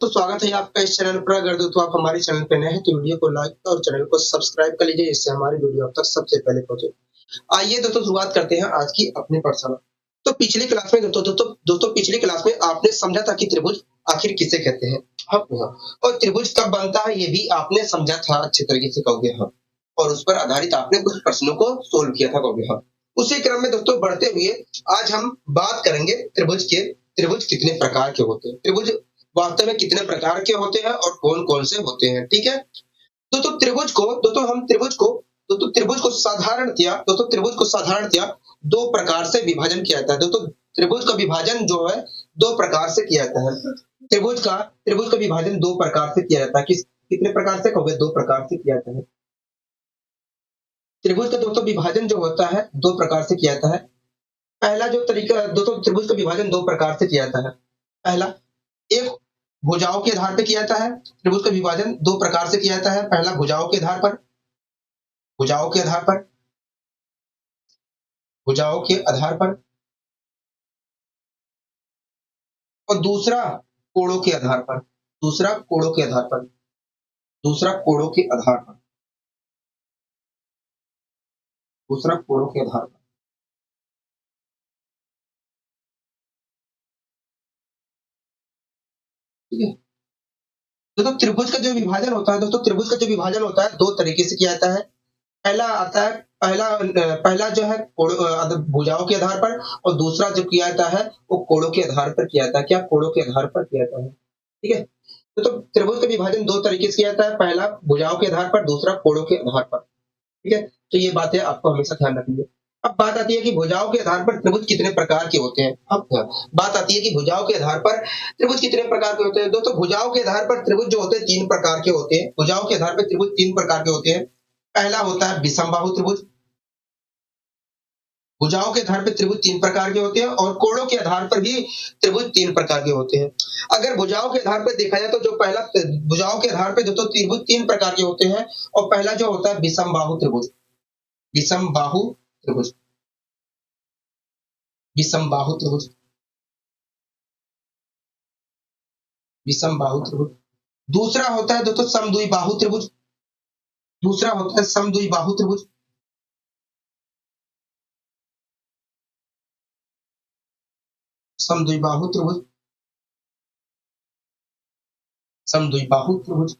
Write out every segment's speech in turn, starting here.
तो स्वागत है आपका इस चैनल पर। अगर दोस्तों आप हमारे चैनल पे नए हैं तो वीडियो को लाइक और चैनल को सब्सक्राइब कर लीजिए, जिससे हमारी वीडियो आप तक सबसे पहले पहुंचे। आइए दोस्तों शुरुआत करते हैं आज की अपनी प्रश्न। तो पिछली क्लास में दोस्तों पिछली क्लास में आपने समझा था कि त्रिभुज आखिर किसे कहते हैं। हाँ हाँ। और त्रिभुज कब बनता है ये भी आपने समझा था अच्छे तरीके से, कहोगे हाँ। और उस पर आधारित आपने कुछ प्रश्नों को सोल्व किया था, कहोगे हाँ। उसी क्रम में दोस्तों बढ़ते हुए आज हम बात करेंगे त्रिभुज कितने प्रकार के होते हैं, त्रिभुज वास्तव में कितने प्रकार के होते हैं और कौन कौन से होते हैं। ठीक है। दोस्तों त्रिभुज को साधारणतया दो प्रकार से विभाजन किया जाता है। दोस्तों त्रिभुज का विभाजन जो है दो प्रकार से किया जाता है। त्रिभुज का विभाजन दो प्रकार से किया जाता है। कितने प्रकार से, कहोगे? दो प्रकार से किया जाता है। त्रिभुज का दोस्तों विभाजन जो होता है दो प्रकार से किया जाता है। पहला जो तरीका दोस्तों, त्रिभुज का विभाजन दो प्रकार से किया जाता है। पहला, एक भुजाओं के आधार पर किया जाता है। त्रिभुज का विभाजन दो प्रकार से किया जाता है। पहला भुजाओं के आधार पर, भुजाओं के आधार पर, भुजाओं के आधार पर, और दूसरा कोणों के आधार पर, दूसरा कोणों के आधार पर, दूसरा कोणों के आधार पर, दूसरा कोणों के आधार पर। ठीक है। दोस्तों त्रिभुज का जो विभाजन होता है, दोस्तों त्रिभुज का जो विभाजन होता है दो तरीके से किया जाता है। पहला आता है पहला जो है भुजाओं के आधार पर, और दूसरा जो किया जाता है वो कोणों के आधार पर किया जाता है। क्या? कोणों के आधार पर किया जाता है। ठीक है। तो त्रिभुज का विभाजन दो तरीके से किया जाता है। पहला भुजाओं के आधार पर, दूसरा कोणों के आधार पर। ठीक है। तो ये बातें आपको हमेशा ध्यान रखनी है। अब बात आती है कि भुजाओं के आधार पर त्रिभुज कितने प्रकार के होते हैं। अब बात आती है कि भुजाओं के आधार पर त्रिभुज कितने प्रकार के होते हैं। दोस्तों भुजाओं के आधार पर त्रिभुज जो होते हैं तीन प्रकार के होते हैं। भुजाओं के आधार पर त्रिभुज तीन प्रकार के होते हैं। पहला होता है विषमबाहु त्रिभुज। भुजाओं के आधार पर त्रिभुज तीन प्रकार के होते हैं, और कोणों के आधार पर भी त्रिभुज तीन प्रकार के होते हैं। अगर भुजाओं के आधार पर देखा जाए तो जो पहला भुजाओं के आधार पर दोस्तों त्रिभुज तीन प्रकार के होते हैं, और पहला जो होता है विषमबाहु त्रिभुज। विषमबाहु त्रिभुज, विषमबाहु त्रिभुज, विषमबाहु त्रिभुज। दूसरा होता है दोस्तों समद्विबाहु त्रिभुज। दूसरा होता है समद्विबाहु त्रिभुज। समद्विबाहु त्रिभुज, समद्विबाहु त्रिभुज,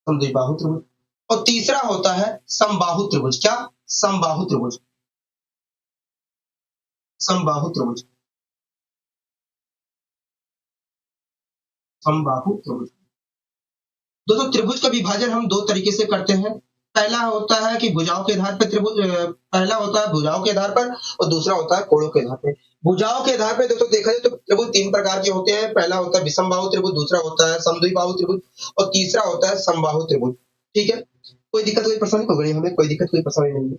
समद्विबाहु त्रिभुज। और तीसरा होता है समबाहु त्रिभुज। क्या? समबाहु त्रिभुज, समबाहु त्रिभुज, समबाहु त्रिभुज। दोस्तों त्रिभुज का विभाजन हम दो तरीके से करते हैं। पहला होता है कि भुजाओं के आधार पर त्रिभुज, पहला होता है भुजाओं के आधार पर, और दूसरा होता है कोणों के आधार पर। भुजाओं के आधार पर दोस्तों देखा जाए तो त्रिभुज तीन प्रकार के होते हैं। पहला होता है विषमबाहु त्रिभुज, दूसरा होता है समद्विबाहु त्रिभुज, और तीसरा होता है समबाहु त्रिभुज। ठीक है। कोई दिक्कत, कोई परेशानी हो गई हमें? कोई दिक्कत, कोई परेशानी नहीं है।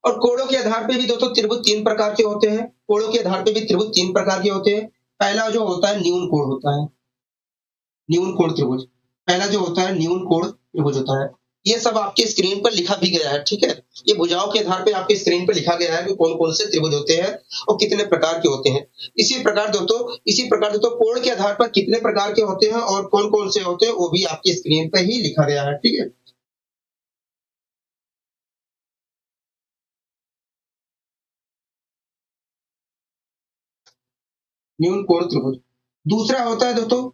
और कोणों के आधार पे भी दोस्तों त्रिभुज तीन प्रकार के होते हैं। कोणों के आधार पे भी त्रिभुज तीन प्रकार के होते हैं। पहला जो होता है न्यून कोण होता है, न्यून कोण त्रिभुज। पहला जो होता है न्यून कोण त्रिभुज होता है। ये सब आपके स्क्रीन पर लिखा भी गया है। ठीक है। ये भुजाओं के आधार पे आपके स्क्रीन पर लिखा गया है कि कौन कौन से त्रिभुज होते हैं और कितने प्रकार के होते हैं। इसी प्रकार दोस्तों कोण के आधार पर कितने प्रकार के होते हैं और कौन कौन से होते हैं वो भी आपके स्क्रीन पर ही लिखा गया है। ठीक है। न्यून कोण त्रिभुज। दूसरा होता है दोस्तों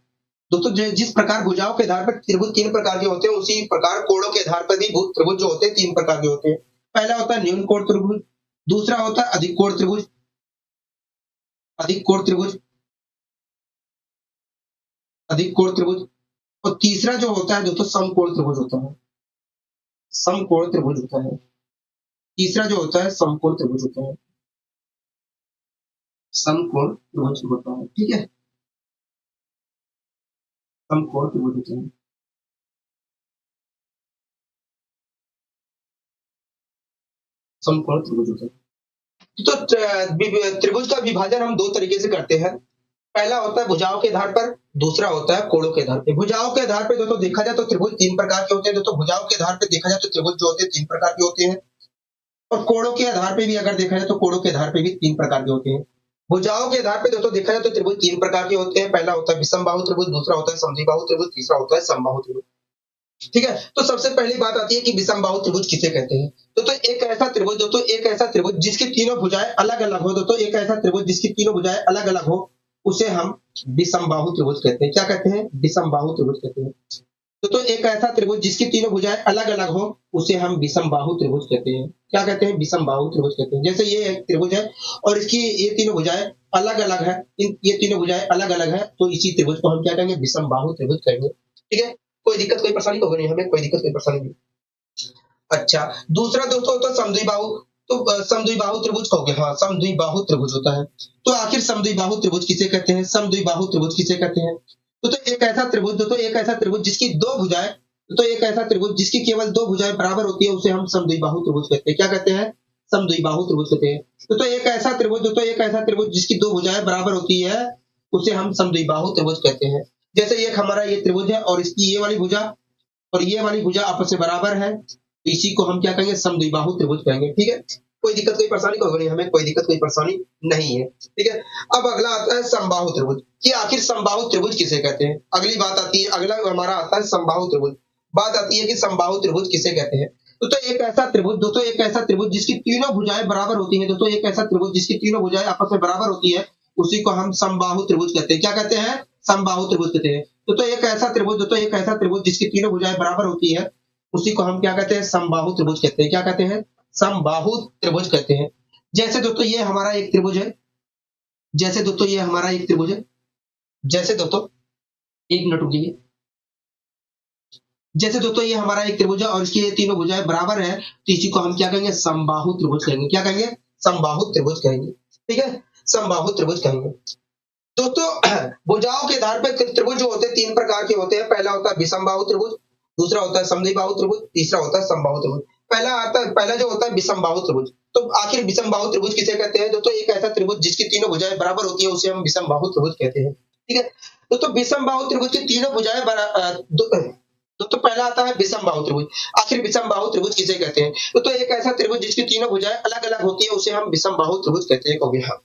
दोस्तों जिस प्रकार भुजाओं के आधार पर त्रिभुज तीन प्रकार के होते हैं, उसी प्रकार कोणों के आधार पर भी त्रिभुज जो होते हैं तीन प्रकार के होते हैं। पहला होता है न्यून कोण त्रिभुज, दूसरा होता है अधिक कोण त्रिभुज, अधिक कोण त्रिभुज, अधिक कोण त्रिभुज, और तीसरा जो होता है दोस्तों समकोण त्रिभुज होता है। समकोण त्रिभुज होता है। तीसरा जो होता है समकोण त्रिभुज होता है। समकोण त्रिभुज होता है। ठीक है। समकोण त्रिभुज होता है। समकोण त्रिभुज होता है। तो त्रिभुज का विभाजन हम दो तरीके से करते हैं। पहला होता है भुजाओं के आधार पर, दूसरा होता है कोणों के आधार पर। भुजाओं के आधार पर दोस्तों देखा जाए तो त्रिभुज तीन प्रकार के होते हैं। दोस्तों भुजाओं के आधार पर देखा जाए तो त्रिभुज जो होते हैं तीन प्रकार के होते हैं। और कोणों के आधार पे भी अगर देखा जाए तो कोणों के आधार पे भी 3 प्रकार के होते हैं। भुजाओं के आधार पे दोस्तों देखा जाए तो त्रिभुज 3 प्रकार के होते हैं। पहला होता है विषमबाहु त्रिभुज, दूसरा होता है समद्विबाहु त्रिभुज, तीसरा होता है समबाहु त्रिभुज। ठीक है? तो सबसे पहली बात आती है कि विषमबाहु त्रिभुज किसे कहते हैं? तो एक ऐसा त्रिभुज एक ऐसा त्रिभुज जिसकी तीनों भुजाएं अलग-अलग हो, एक ऐसा त्रिभुज जिसकी तीनों भुजाएं अलग-अलग हो, उसे हम विषमबाहु त्रिभुज कहते हैं। क्या कहते हैं? विषमबाहु त्रिभुज कहते हैं। एक ऐसा त्रिभुज जिसकी तीनों भुजाएं अलग-अलग हो, उसे हम विषमबाहु त्रिभुज कहते हैं। क्या कहते हैं? विषमबाहु त्रिभुज कहते हैं। जैसे ये एक त्रिभुज है और इसकी ये तीनों भुजाएं अलग-अलग है, ये तीनों भुजाएं अलग-अलग है, तो इसी त्रिभुज को हम क्या कहेंगे? विषमबाहु त्रिभुज कहेंगे। ठीक है? कोई दिक्कत, कोई परेशानी तो होगी नहीं हमें, कोई दिक्कत, कोई परेशानी नहीं। अच्छा, दूसरा दोस्तों होता है समद्विबाहु। समद्विबाहु त्रिभुज कहोगे? हाँ, समद्विबाहु त्रिभुज होता है। तो आखिर समद्विबाहु त्रिभुज किसे कहते हैं? समद्विबाहु त्रिभुज किसे कहते हैं? एक ऐसा त्रिभुज जिसकी दो भुजाएं एक ऐसा त्रिभुज जिसकी केवल दो भुजाएं बराबर होती है, उसे हम समद्विबाहु त्रिभुज कहते हैं। क्या कहते हैं? समद्विबाहु त्रिभुज कहते हैं। एक ऐसा त्रिभुज जिसकी दो भुजाएं बराबर होती है, उसे हम समद्विबाहु त्रिभुज कहते हैं। जैसे एक हमारा ये त्रिभुज है और इसकी ये वाली भुजा और ये वाली भुजा आपस में बराबर है, इसी को हम क्या कहेंगे? समद्विबाहु त्रिभुज कहेंगे। ठीक है? कोई दिक्कत, कोई परेशानी तो होगी नहीं हमें, कोई दिक्कत, कोई परेशानी नहीं है। ठीक है? अब अगला आता है समबाहु त्रिभुज कि आखिर समबाहु त्रिभुज किसे कहते हैं? अगली बात आती है, अगला हमारा आता है समबाहु त्रिभुज। बात आती है कि समबाहु त्रिभुज किसे कहते हैं? एक ऐसा त्रिभुज जिसकी तीनों भुजाएं बराबर होती हैं। एक ऐसा त्रिभुज जिसकी तीनों भुजाएं आपस में बराबर होती है, उसी को हम समबाहु त्रिभुज कहते हैं। क्या कहते हैं? समबाहु त्रिभुज कहते हैं। एक ऐसा त्रिभुज जिसकी तीनों भुजाएं बराबर होती है, उसी को हम क्या कहते हैं? समबाहु त्रिभुज कहते हैं। क्या कहते हैं? समबाहु त्रिभुज कहते हैं। जैसे दोस्तों ये हमारा एक त्रिभुज है, जैसे दोस्तों ये हमारा एक त्रिभुज है, जैसे दोस्तों एक मिनट रुकिए। जैसे दोस्तों ये हमारा एक त्रिभुज है और इसकी ये तीनों भुजाएं बराबर है, तो इसी को हम क्या कहेंगे? समबाहु त्रिभुज कहेंगे। क्या कहेंगे? समबाहु त्रिभुज कहेंगे। ठीक है? समबाहु त्रिभुज कहेंगे। दोस्तों भुजाओं के आधार पर त्रिभुज जो होते हैं 3 प्रकार के होते हैं। पहला होता है विषमबाहु त्रिभुज, दूसरा होता है समद्विबाहु त्रिभुज, तीसरा होता है समबाहु त्रिभुज। पहला जो होता है विषमबाहु त्रिभुज। तो आखिर विषमबाहु त्रिभुज किसे कहते हैं? दोस्तों एक ऐसा त्रिभुज जिसकी तीनों भुजाएं बराबर होती है, उसे हम विषमबाहु त्रिभुज कहते हैं। ठीक है? दोस्तों विषमबाहु त्रिभुज की तीनों भुजाएं दोस्तों पहला आता है विषमबाहु त्रिभुज। आखिर विषमबाहु त्रिभुज किसे कहते हैं? तो एक ऐसा त्रिभुज जिसकी तीनों भुजाएं अलग-अलग होती है, उसे हम विषमबाहु त्रिभुज कहते हैं। कहोगे हाँ।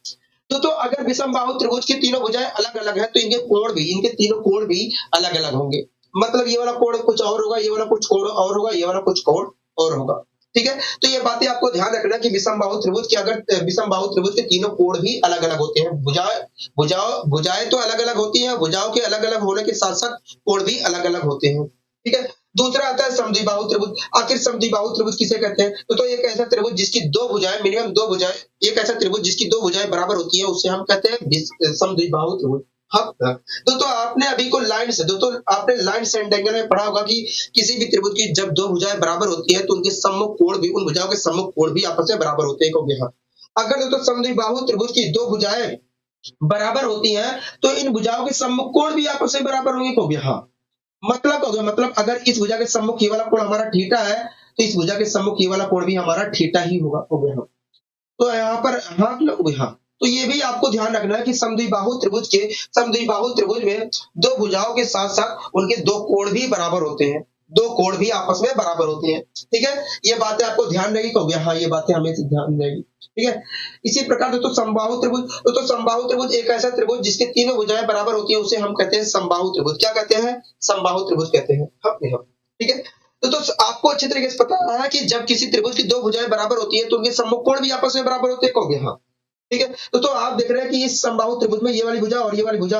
तो अगर विषमबाहु त्रिभुज की तीनों भुजाएं अलग-अलग है, तो इनके तीनों कोण भी अलग-अलग होंगे। मतलब ये वाला कोण कुछ और होगा, ये वाला कुछ कोण और होगा, ये वाला कुछ कोण और होगा। ठीक है? तो ये बातें आपको ध्यान रखना कि विषमबाहु त्रिभुज के तीनों कोण भी अलग-अलग होते हैं। भुजाएं तो अलग-अलग होती हैं, भुजाओं के अलग-अलग होने के साथ-साथ कोण भी अलग-अलग होते हैं। ठीक है? दूसरा आता है समद्विबाहु त्रिभुज। आखिर समद्विबाहु त्रिभुज किसे कहते हैं? तो एक ऐसा त्रिभुज जिसकी दो भुजाएं मिनिमम दो भुजाएं एक ऐसा त्रिभुज जिसकी दो भुजाएं बराबर होती है, उसे हम कहते हैं समद्विबाहु त्रिभुज। हाँ, दोस्तों आपने अभी को आपने लाइन से एंगल में पढ़ा होगा कि किसी भी त्रिभुज की जब दो भुजाएं बराबर होती है, तो उनके सम्मुख कोण भी, उन भुजाओं के सम्मुख कोण भी आपस में बराबर होते हैं। कहोगे हाँ। अगर दोस्तों समद्विबाहु त्रिभुज की दो भुजाएं बराबर होती हैं, तो इन भुजाओं के सम्मुख कोण भी आपस में बराबर होंगे। कहोगे हाँ। मतलब अगर इस भुजा के सम्मुख ये वाला कोण हमारा थीटा है, तो इस भुजा के सम्मुख ये वाला कोण भी हमारा थीटा ही होगा। हो गया हाँ। तो यहाँ पर हाँ लोग हाँ। तो ये भी आपको ध्यान रखना है कि समद्विबाहु त्रिभुज में दो भुजाओं के साथ साथ उनके दो कोण भी बराबर होते हैं, दो कोण भी आपस में बराबर होते हैं। ठीक है? ये बातें आपको ध्यान रहेगी। कहोगे हाँ, ये बातें हमें ध्यान रहेगी। ठीक है? इसी प्रकार दोस्तों समबाहु त्रिभुज एक ऐसा त्रिभुज जिसके तीनों भुजाएं बराबर होती है, उसे हम कहते हैं समबाहु त्रिभुज। क्या कहते हैं? समबाहु त्रिभुज कहते हैं। हाँ। ठीक है? तो आपको अच्छे तरीके से पता है कि जब किसी त्रिभुज की दो भुजाएं बराबर होती है, तो उनके सम्मुख कोण भी आपस में बराबर होते हैं। कहोगे हाँ। ठीक है? तो आप देख रहे हैं कि इस समबाहु त्रिभुज में ये वाली भुजा और ये वाली भुजा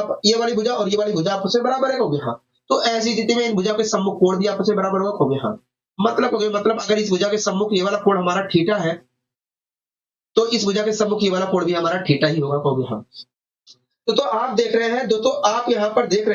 आपस में बराबर है। कहोगे हाँ। तो ऐसी स्थिति में इन भुजा के सम्मुख कोण भी आपस में बराबर होगा। कहोगे हाँ। मतलब अगर इस भुजा के सम्मुख ये वाला कोण हमारा थीटा है, तो इस भुजा के सम्मुख ये वाला कोण भी हमारा थीटा ही होगा। कहोगे हाँ। तो आप देख रहे हैं आप यहाँ पर देख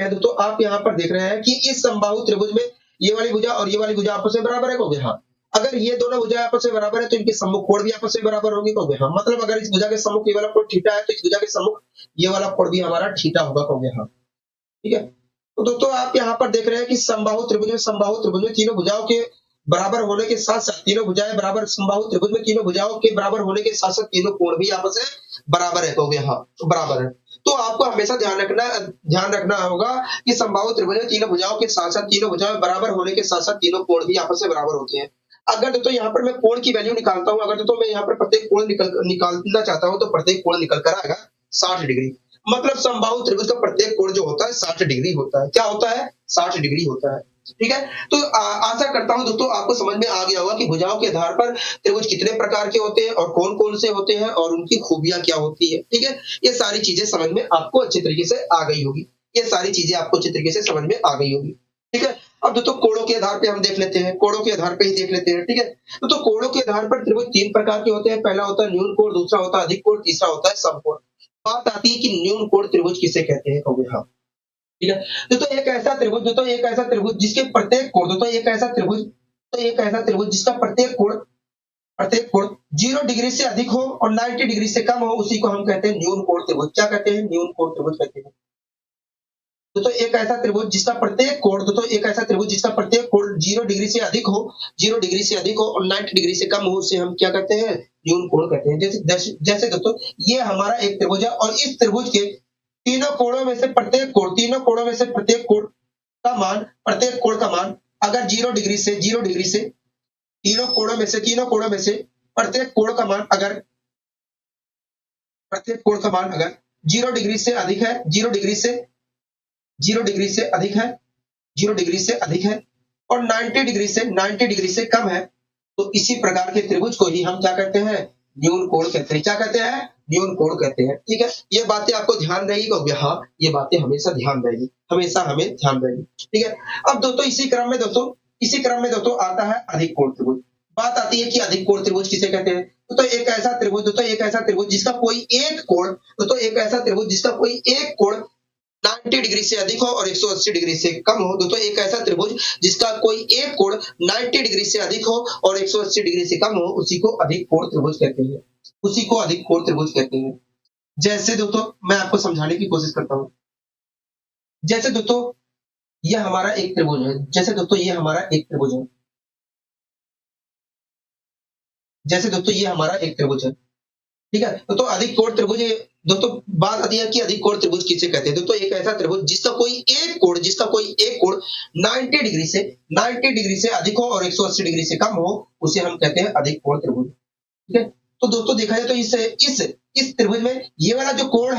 रहे हैं कि इस समबाहु त्रिभुज में ये वाली भुजा और ये वाली भुजा आपस में बराबर है। कहोगे हाँ। अगर ये दोनों भुजाएं आपस में बराबर है, तो इनके सम्मुख कोण भी आपस में बराबर होंगे। कहोगे हाँ। मतलब अगर इस भुजा के सम्मुख ये वाला कोण थीटा है, तो इस भुजा के सम्मुख ये वाला कोण भी हमारा थीटा होगा। कहोगे हाँ। ठीक है? तो दोस्तों आप यहाँ पर देख रहे हैं कि समबाहु त्रिभुज में तीनों भुजाओं के बराबर होने के साथ साथ तीनों भुजाएं बराबर, समबाहु त्रिभुज में तीनों भुजाओं के बराबर होने के साथ साथ तीनों कोण भी आपस में बराबर है। कहोगे हाँ, बराबर है। तो आपको हमेशा ध्यान रखना होगा कि समबाहु त्रिभुज में तीनों भुजाओं के साथ साथ तीनों भुजाएं बराबर होने के साथ साथ तीनों कोण भी आपस में बराबर होते हैं। अगर दोस्तों यहाँ पर मैं कोण की वैल्यू निकालता हूँ, अगर दोस्तों मैं यहाँ पर प्रत्येक कोण निकालना चाहता हूँ, तो प्रत्येक कोण निकल कर आएगा 60 डिग्री। मतलब समबाहु त्रिभुज का प्रत्येक कोण जो होता है 60 डिग्री होता है। क्या होता है? 60 डिग्री होता है। ठीक है, तो आशा करता हूं दोस्तों आपको समझ में आ गया होगा कि भुजाओं के आधार पर त्रिभुज कितने प्रकार के होते हैं और कौन कौन से होते हैं और उनकी खूबियां क्या होती है। ठीक है, ये सारी चीजें समझ में आपको अच्छे तरीके से आ गई होगी। ये सारी चीजें आपको अच्छे तरीके से समझ में आ गई होगी। ठीक है, अब दोस्तों कोणों के आधार पे हम देख लेते हैं, कोणों के आधार पे ही देख लेते हैं। ठीक है, तो कोणों के आधार पर त्रिभुज 3 प्रकार के होते हैं। पहला होता है न्यून कोण, दूसरा होता है अधिक कोण, तीसरा होता है समकोण। बात आती है कि न्यून कोण त्रिभुज किसे कहते हैं, कहोगे हाँ। ठीक है, दोस्तों एक ऐसा त्रिभुज जिसके प्रत्येक कोण, दोस्तों एक ऐसा त्रिभुज, तो एक ऐसा त्रिभुज जिसका प्रत्येक कोण 0 डिग्री से अधिक हो और 90 डिग्री से कम हो, उसी को हम कहते हैं न्यून कोण त्रिभुज। क्या कहते हैं? न्यून कोण त्रिभुज कहते हैं। तो एक ऐसा त्रिभुज जिसका प्रत्येक कोण, तो एक ऐसा त्रिभुज जिसका प्रत्येक कोण 0 डिग्री से अधिक हो, 0 डिग्री से अधिक हो और 90 डिग्री से कम हो, उसे हम क्या कहते हैं? न्यून कोण कहते हैं। जैसे दोस्तों ये हमारा एक त्रिभुज है और इस त्रिभुज के तीनों कोणों में से प्रत्येक कोण का मान अगर 0 डिग्री से तीनों कोणों में से प्रत्येक कोण का मान अगर 0 डिग्री से अधिक है, 0 डिग्री से अधिक है और 90 डिग्री से कम है, तो इसी प्रकार के त्रिभुज को ही हम क्या कहते हैं? न्यून कोण कहते हैं। क्या कहते हैं? न्यून कोण कहते हैं। ठीक है, ये बातें आपको ध्यान रहेगी क्योंकि हाँ, ये बातें हमेशा हमें ध्यान रहेगी। ठीक है, अब दोस्तों इसी क्रम में दोस्तों आता है अधिक कोण त्रिभुज। बात आती है कि अधिक कोण त्रिभुज किसे कहते हैं। तो एक ऐसा त्रिभुज जिसका कोई एक कोण 90 डिग्री से अधिक हो और 180 डिग्री से कम हो। दोस्तों एक ऐसा त्रिभुज जिसका कोई एक कोण 90 डिग्री से अधिक हो और 180 डिग्री से कम हो, उसी को अधिक कोण त्रिभुज कहते हैं। जैसे दोस्तों मैं आपको समझाने की कोशिश करता हूं। जैसे दोस्तों यह हमारा एक त्रिभुज है। जैसे दोस्तों ये हमारा एक त्रिभुज है। ठीक है, तो अधिक कोण त्रिभुज, दोस्तों बात आती है कि अधिक कोण त्रिभुज किसे कहते हैं। दोस्तों एक ऐसा त्रिभुज जिसका कोई एक कोण 90 डिग्री से अधिक हो और 180 डिग्री से कम हो, उसे हम कहते हैं अधिक कोण त्रिभुज। ठीक है, तो दोस्तों देखा जाए तो इस त्रिभुज में ये वाला जो कोण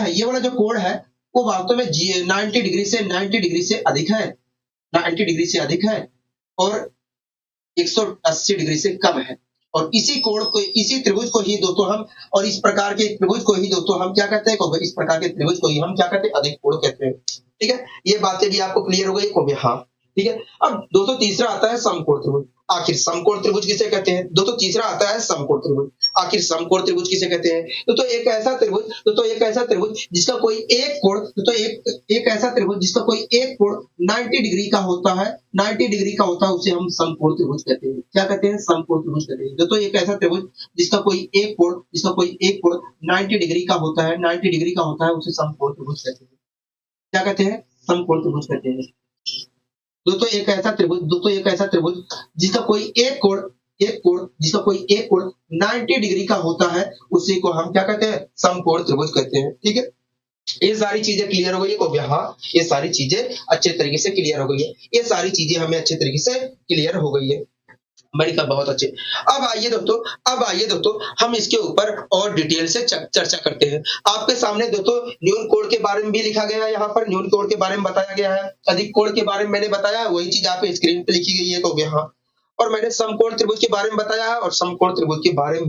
है वो वास्तव में 90 डिग्री से अधिक है, 90 डिग्री से अधिक है और 180 डिग्री से कम है। और इसी त्रिभुज को ही दोस्तों हम इस प्रकार के त्रिभुज को ही दोस्तों हम क्या कहते हैं? इस प्रकार के त्रिभुज को ही हम क्या कहते हैं? अधिक कोण कहते हैं। ठीक है, ये बातें भी आपको क्लियर हो गई? हाँ। ठीक है, अब दोस्तों तीसरा आता है समकोण त्रिभुज। आखिर समकोण त्रिभुज किसे कहते हैं? दोस्तों तीसरा आता है समकोण त्रिभुज। आखिर समकोण त्रिभुज किसे कहते हैं? दोस्तों एक ऐसा त्रिभुज जिसका कोई एक कोण, एक ऐसा त्रिभुज जिसका कोई एक कोण 90 डिग्री का होता है, उसे हम समकोण त्रिभुज कहते हैं। क्या कहते हैं? समकोण त्रिभुज कहते हैं। दोस्तों एक ऐसा त्रिभुज जिसका कोई एक कोण 90 डिग्री का होता है, उसे समकोण त्रिभुज कहते हैं। क्या कहते हैं? समकोण त्रिभुज कहते हैं। दोस्तों एक ऐसा त्रिभुज जिसका कोई एक कोण 90 डिग्री का होता है, उसी को हम क्या कहते हैं? समकोण त्रिभुज कहते हैं। ठीक है, ये सारी चीजें क्लियर हो गई है? हाँ, ये सारी चीजें अच्छे तरीके से क्लियर हो गई है। ये सारी चीजें हमें अच्छे तरीके से क्लियर हो गई है। मैंने कहा बहुत अच्छे। अब आइए दोस्तों हम इसके ऊपर और डिटेल से चर्चा करते हैं। आपके सामने दोस्तों न्यून कोण के बारे में भी लिखा गया है, यहाँ पर न्यून कोण के बारे में बताया गया है, अधिक कोण के बारे में मैंने बताया, वही चीज आप स्क्रीन पे लिखी गई है। तो हाँ, और मैंने समकोण त्रिभुज के बारे में बताया है और समकोण त्रिभुज के बारे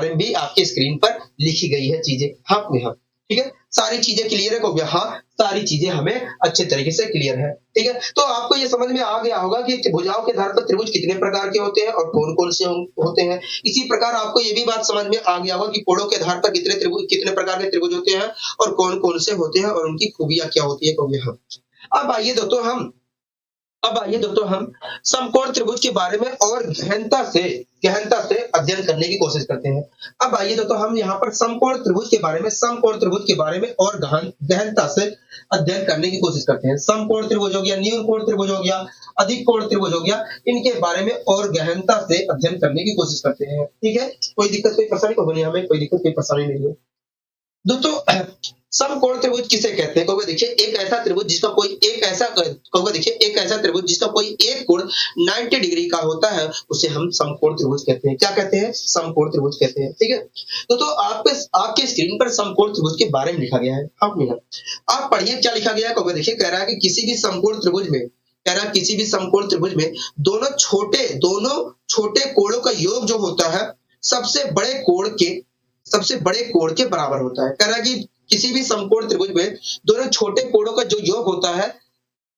में भी आपके स्क्रीन पर लिखी गई है चीजें। हाँ, ठीक है, सारी चीजें क्लियर है? हाँ, सारी चीजें हमें अच्छे तरीके से क्लियर है। ठीक है, तो आपको ये समझ में आ गया होगा कि भुजाओं के आधार पर त्रिभुज कितने प्रकार के होते हैं और कौन-कौन से होते हैं। इसी प्रकार आपको ये भी बात समझ में आ गया होगा कि कोणों के आधार पर कितने प्रकार के त्रिभुज होते हैं और कौन-कौन से होते हैं और उनकी खूबियां क्या होती है। हाँ, अब आइए दोस्तों हम समकोण त्रिभुज के बारे में और गहनता से अध्ययन करने की कोशिश करते हैं। अब आइए दोस्तों हम यहाँ पर समकोण त्रिभुज के बारे में और गहनता से अध्ययन करने की कोशिश करते हैं। समकोण त्रिभुज हो गया, न्यून कोण त्रिभुज हो गया, अधिक कोण त्रिभुज हो गया, इनके बारे में और गहनता से अध्ययन करने की कोशिश करते हैं। ठीक है, कोई दिक्कत कोई परेशानी नहीं है। दोस्तों समकोण त्रिभुज किसे कहते हैं? कहोगे देखिए एक ऐसा त्रिभुज जिसका कोई एक ऐसा कहोगे देखिए एक ऐसा त्रिभुज जिसका कोई एक कोण 90 डिग्री का होता है, उसे हम समकोण त्रिभुज कहते हैं। क्या कहते हैं? समकोण त्रिभुज कहते हैं। ठीक है, तो आपके स्क्रीन पर समकोण त्रिभुज के बारे में लिखा गया है। आप पढ़िए क्या लिखा गया है। कहोगे देखिए कह रहा है कि किसी भी समकोण त्रिभुज में, कह रहा है किसी भी समकोण त्रिभुज में दोनों छोटे कोणों का योग जो होता है सबसे बड़े कोण के बराबर होता है। कह रहा है कि किसी भी समकोण त्रिभुज में दोनों छोटे कोणों का जो योग होता है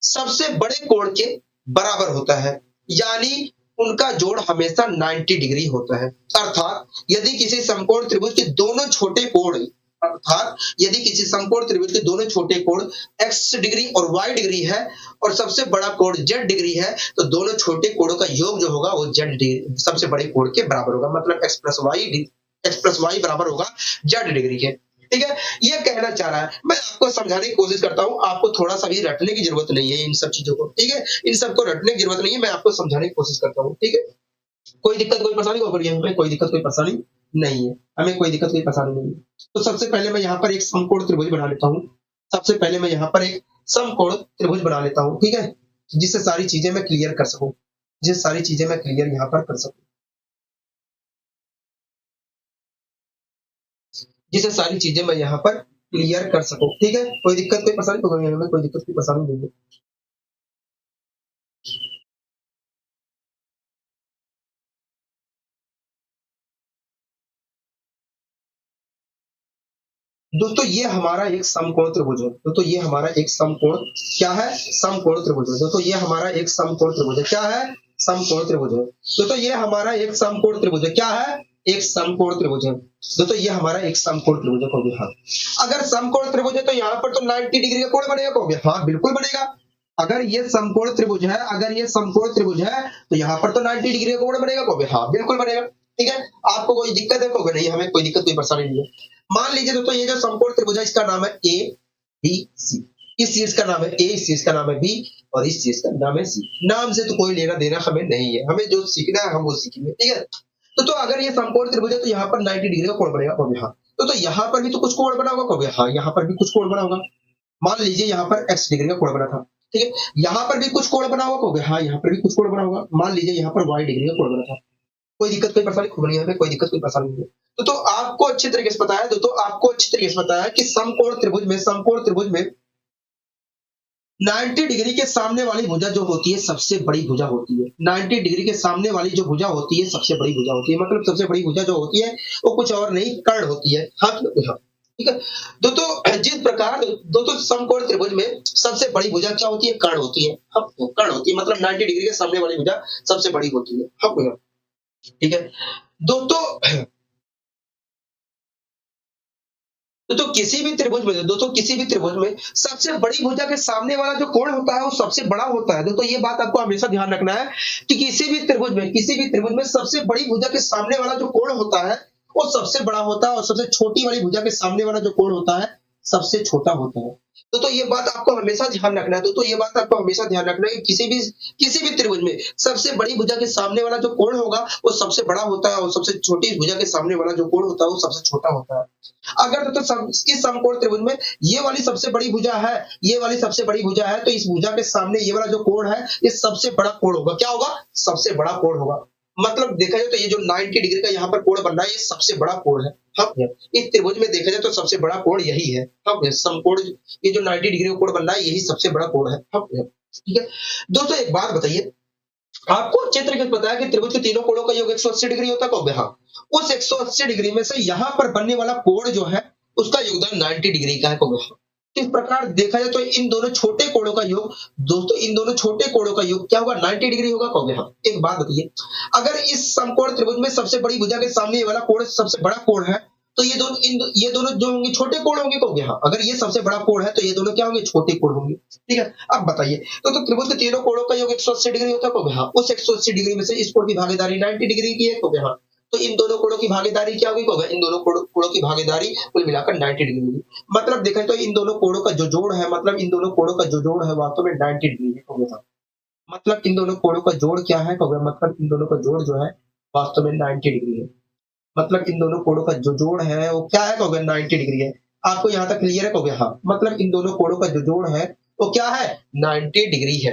सबसे बड़े कोण के बराबर होता है, यानी उनका जोड़ हमेशा 90 डिग्री होता है। अर्थात यदि किसी समकोण त्रिभुज के दोनों छोटे कोण x डिग्री और y डिग्री है और सबसे बड़ा कोण z डिग्री है, तो दोनों छोटे कोणों का योग जो होगा वो z डिग्री सबसे बड़े कोण के बराबर होगा। मतलब x प्लस वाई बराबर होगा z डिग्री के। ठीक है, ये कहना चाह रहा है। मैं आपको समझाने की कोशिश करता हूँ, आपको थोड़ा सा भी रटने की जरूरत नहीं है इन सब चीजों को। ठीक है, इन सबको रटने की जरूरत नहीं है, मैं आपको समझाने की कोशिश करता हूँ। ठीक है, कोई दिक्कत कोई परेशानी हमें कोई दिक्कत कोई परेशानी नहीं है, हमें कोई दिक्कत कोई परेशानी नहीं है। तो सबसे पहले मैं यहाँ पर एक समकोण त्रिभुज बना लेता हूँ। ठीक है, जिससे सारी चीजें मैं क्लियर कर सकूं, यहाँ पर कर सकूं, जिससे सारी चीजें मैं यहाँ पर क्लियर कर सकूं। ठीक है, कोई दिक्कत कोई परेशानी तो हमें कोई दिक्कत कोई परेशानी नहीं है। दोस्तों ये हमारा एक समकोण त्रिभुज है। दोस्तों ये हमारा एक समकोण क्या है? समकोण त्रिभुज है। दोस्तों ये हमारा एक समकोण त्रिभुज है। क्या है? समकोण त्रिभुज है। दोस्तों ये हमारा एक समकोण त्रिभुज है। क्या है? एक समकोण त्रिभुज है। दोस्तों ये हमारा एक समकोण त्रिभुज है। कहोगे हाँ, अगर समकोण त्रिभुज है तो यहाँ पर तो 90 डिग्री का कोण बनेगा। कहोगे हाँ बिल्कुल बनेगा। अगर ये समकोण त्रिभुज है तो यहाँ पर तो 90 डिग्री का कोण बनेगा। कहोगे हाँ बिल्कुल बनेगा। ठीक है, आपको कोई दिक्कत है? कहोगे नहीं, हमें कोई दिक्कत कोई परेशानी नहीं है। मान लीजिए दोस्तों ये जो समकोण त्रिभुज है इसका नाम है ए बी सी, इस चीज का नाम है ए, इस चीज का नाम है बी और इस चीज का नाम है सी। नाम से तो कोई लेना देना हमें नहीं है, हमें जो सीखना है हम वो सीखेंगे। ठीक है, तो अगर ये समकोण त्रिभुज है तो यहाँ पर 90 डिग्री का कोण बनेगा। कहोगे हाँ, तो यहाँ पर भी तो कुछ कोण बना होगा। कहोगे हाँ, यहाँ पर भी कुछ कोण बना होगा। मान लीजिए यहाँ पर x डिग्री का कोण बना था। ठीक है, यहाँ पर भी कुछ कोण बना होगा। कहोगे हाँ, यहाँ पर भी कुछ कोण बना होगा। मान लीजिए यहाँ पर y डिग्री का कोण बना था। कोई दिक्कत कोई परेशानी नहीं है, कोई दिक्कत कोई परेशानी नहीं है। तो आपको अच्छी तरीके से पता है कि समकोण त्रिभुज में 90 डिग्री के सामने वाली भुजा जो होती है सबसे बड़ी भुजा होती है। 90 डिग्री के सामने वाली जो भुजा होती है सबसे बड़ी भुजा होती है। मतलब सबसे बड़ी भुजा जो होती है वो कुछ और नहीं, कर्ण होती है। हाँ, ठीक है दोस्तों, जिस प्रकार दोस्तों समकोण त्रिभुज में सबसे बड़ी भुजा क्या होती है? कर्ण होती है। कर्ण होती है, मतलब 90 डिग्री के सामने वाली भुजा सबसे बड़ी होती है। ठीक है दोस्तों, किसी भी त्रिभुज में सबसे बड़ी भुजा के सामने वाला जो कोण होता है वो सबसे बड़ा होता है। दोस्तों ये बात आपको हमेशा ध्यान रखना है कि किसी भी त्रिभुज में सबसे बड़ी भुजा के सामने वाला जो कोण होता है वो सबसे बड़ा होता है और सबसे छोटी वाली भुजा के सामने वाला जो कोण होता है सबसे छोटा होता है। तो ये बात आपको हमेशा ध्यान रखना है। कि किसी भी त्रिभुज में सबसे बड़ी भुजा के सामने वाला जो कोण होगा वो सबसे बड़ा होता है और सबसे छोटी भुजा के सामने वाला जो कोण होता है वो सबसे छोटा होता है। अगर तो इस समकोण त्रिभुज में ये वाली सबसे बड़ी भुजा है, तो इस भुजा के सामने ये वाला जो कोण है ये सबसे बड़ा कोण होगा। क्या होगा? सबसे बड़ा कोण होगा। मतलब देखा जाए तो ये जो 90 डिग्री का यहाँ पर कोण बन रहा है ये सबसे बड़ा कोण है। इस त्रिभुज में देखा जाए तो सबसे बड़ा कोण यही है। समकोण, ये जो 90 डिग्री का कोण बन रहा है यही सबसे बड़ा कोण है। ठीक है दोस्तों, एक बात बताइए, आपको अच्छे तरीके से पता है कि त्रिभुज के तीनों कोणों का योग 180 डिग्री होता है। हाँ, उस 180 डिग्री में से यहाँ पर बनने वाला कोण जो है उसका योगदान 90 डिग्री का है। इस प्रकार देखा जाए तो इन दोनों छोटे कोणों का योग क्या होगा? 90 डिग्री होगा। कहोगे हाँ, एक बात बताइए, अगर इस समकोण त्रिभुज में सबसे बड़ी भुजा के सामने वाला कोण सबसे बड़ा कोण है तो ये दोनों जो होंगे छोटे कोण होंगे। कहोगे हाँ, अगर ये सबसे बड़ा कोण है तो ये दोनों क्या होंगे? छोटे कोण होंगे। ठीक है, अब बताइए तो त्रिभुज के तीनों कोणों का योग 180 डिग्री होता है। कहोगे हाँ, उस 180 डिग्री में से इस कोण की भागीदारी 90 डिग्री की है। कहोगे हाँ, तो इन दोनों कोणों की भागीदारी क्या होगी? कहोगे इन दोनों कोणों की भागीदारी कुल मिलाकर 90 डिग्री होगी। मतलब देखें तो इन दोनों कोणों का जो जोड़ है वास्तव में 90 डिग्री है। कहोगे हाँ, मतलब इन दोनों कोणों का जोड़ क्या है? कहोगे मतलब इन दोनों का जोड़ जो है वास्तव में 90 डिग्री है। मतलब इन दोनों कोणों का जो जोड़ है वो क्या है? कहोगे 90 डिग्री है। आपको यहाँ तक क्लियर है? हो गया हाँ, मतलब इन दोनों कोणों का जो जोड़ है वो क्या है, 90 डिग्री है।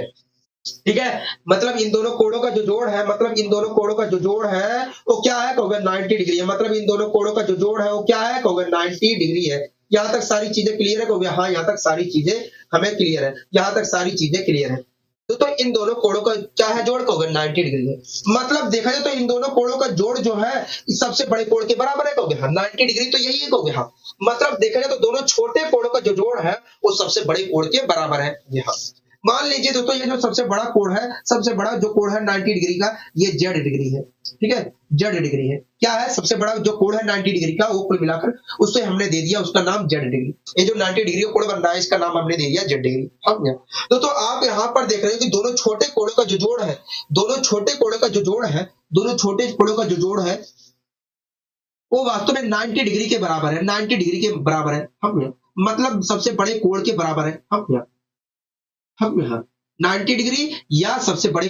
ठीक है, मतलब इन दोनों कोणों का जो जोड़ है, मतलब इन दोनों कोणों का जो जोड़ है वो क्या है, कहोगे 90 डिग्री है। मतलब इन दोनों कोणों का जो जोड़ है वो क्या है, कहोगे 90 डिग्री है। यहाँ तक सारी चीजें क्लियर है? कहोगे हाँ, यहाँ तक सारी चीजें हमें क्लियर है, यहाँ तक सारी चीजें क्लियर है। तो इन दोनों कोणों का क्या है जोड़, कहोगे 90 डिग्री है। मतलब देखा जाए तो इन दोनों कोणों का जोड़ जो है सबसे बड़े कोण के बराबर है, कहोगे हाँ 90 डिग्री तो यही है, कहोगे हाँ। मतलब देखा जाए तो दोनों छोटे कोणों का जो जोड़ है वो सबसे बड़े कोण के बराबर है। यहाँ मान लीजिए दोस्तों ये जो सबसे बड़ा कोण है, सबसे बड़ा जो कोण है 90 डिग्री का, ये जेड डिग्री है। ठीक है, जेड डिग्री है। क्या है, सबसे बड़ा जो कोण है 90 डिग्री का, वो कुल मिलाकर उससे हमने दे दिया उसका नाम जेड डिग्री। ये जो 90 डिग्री का कोण बन रहा है इसका नाम हमने दे दिया जेड डिग्री। समझ गया? तो आप यहाँ पर देख रहे हो कि दोनों छोटे कोणों का जो जोड़ है, दोनों छोटे कोणों का जो जोड़ है, दोनों छोटे कोणों का जो जोड़ है वो वास्तव में 90 डिग्री के बराबर है, 90 डिग्री के बराबर है। हम मतलब सबसे बड़े कोण के बराबर है। हम यहाँ 90 डिग्री या सबसे बड़े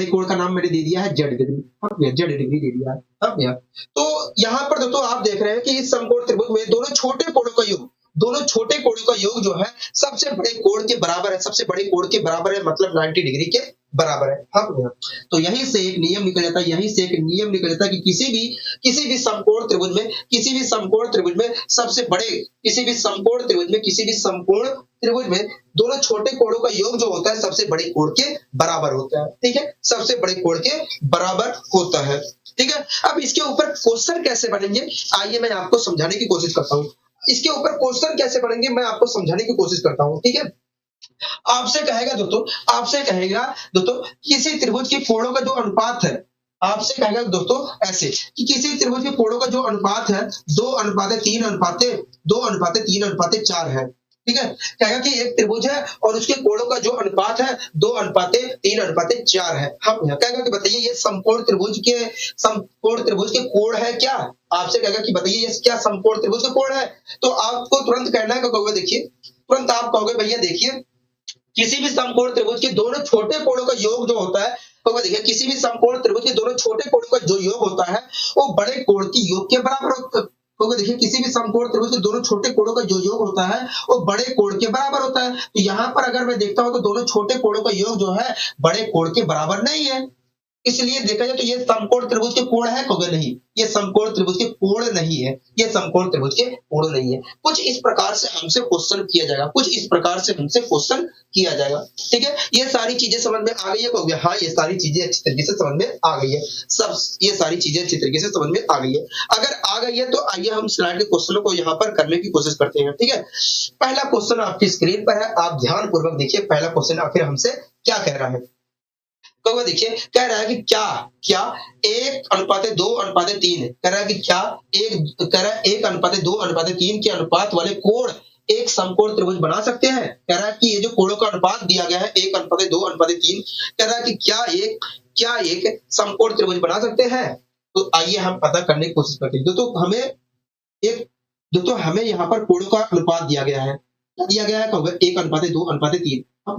कोण का नाम मैंने दे दिया है जेड डिग्री। हम जेड डिग्री दे दिया है। हम यहाँ तो यहाँ पर दोस्तों आप देख रहे हैं कि इस समकोण त्रिभुज में दोनों छोटे कोणों का योग, दोनों छोटे कोणों का योग जो है सबसे बड़े कोण के बराबर है, सबसे बड़े कोण के बराबर है, मतलब 90 डिग्री के बराबर है। हम यहाँ तो यहीं से एक नियम निकल जाता है, यहीं से एक नियम निकल जाता है कि किसी भी समकोण त्रिभुज में, किसी भी समकोण त्रिभुज में सबसे बड़े, किसी भी समकोण त्रिभुज में, किसी भी समकोण त्रिभुज में दोनों छोटे कोणों का योग जो होता है सबसे बड़े कोण के बराबर होता है। ठीक है, सबसे बड़े कोण के बराबर होता है। ठीक है, अब इसके ऊपर क्वेश्चन कैसे बनेंगे, आइए मैं आपको समझाने की कोशिश करता हूँ। इसके ऊपर क्वेश्चन कैसे बनेंगे मैं आपको समझाने की कोशिश करता हूँ। ठीक है, आपसे कहेगा दोस्तों, आपसे कहेगा दोस्तों किसी त्रिभुज के कोणों का जो अनुपात है, आपसे कहेगा दोस्तों ऐसे कि किसी त्रिभुज के कोणों का जो अनुपात है 2:3:4 है। ठीक है, कहेगा कि एक त्रिभुज है और उसके कोणों का जो अनुपात है 2:3:4 है। हम यहाँ कहेगा कि बताइए ये समकोण त्रिभुज के कोण है क्या, आपसे कहेगा कि बताइए ये क्या समकोण त्रिभुज के कोण है। तो आपको तुरंत कहना है, कहोगे देखिए, तुरंत आप कहोगे भैया देखिए किसी भी समकोण त्रिभुज के दोनों छोटे कोणों का योग जो होता है, तो देखिए किसी भी समकोण त्रिभुज के दोनों छोटे कोणों का जो योग होता है वो बड़े कोण के योग के बराबर होता है। तो देखिए किसी भी समकोण त्रिभुज के दोनों छोटे कोणों का जो योग होता है वो बड़े कोण के बराबर होता है। तो यहाँ पर अगर मैं देखता हूं तो दोनों छोटे कोणों का योग जो है बड़े कोण के बराबर नहीं है, इसलिए देखा जाए तो ये समकोण त्रिभुज के कोण है, कहोगे नहीं ये समकोण त्रिभुज के कोण नहीं है, ये समकोण त्रिभुज के कोण नहीं है। कुछ इस प्रकार से हमसे क्वेश्चन किया जाएगा, कुछ इस प्रकार से हमसे क्वेश्चन किया जाएगा। ठीक है, ये सारी चीजें समझ में आ गई है, कहोगे हाँ ये सारी चीजें अच्छी तरीके से समझ में आ गई है, सब ये सारी चीजें अच्छी तरीके से समझ में आ गई है। अगर आ गई है तो आइए हम स्लाइड के क्वेश्चनों को यहाँ पर करने की कोशिश करते हैं। ठीक है, पहला क्वेश्चन आपकी स्क्रीन पर है, आप ध्यान पूर्वक देखिए पहला क्वेश्चन आखिर हमसे क्या कह रहा है। तो देखिए कह रहा है कि क्या 1:2:3 कह रहा है कि क्या 1:2:3 के अनुपात वाले कोण एक समकोण त्रिभुज बना सकते हैं। कह रहा है कि ये जो कोणों का अनुपात दिया गया है 1:2:3, कह रहा है कि क्या एक समकोण त्रिभुज बना सकते हैं। तो आइए हम पता करने की कोशिश करते हैं। दोस्तों हमें यहाँ पर कोणों का अनुपात दिया गया है, दिया गया है 1:2:3। कह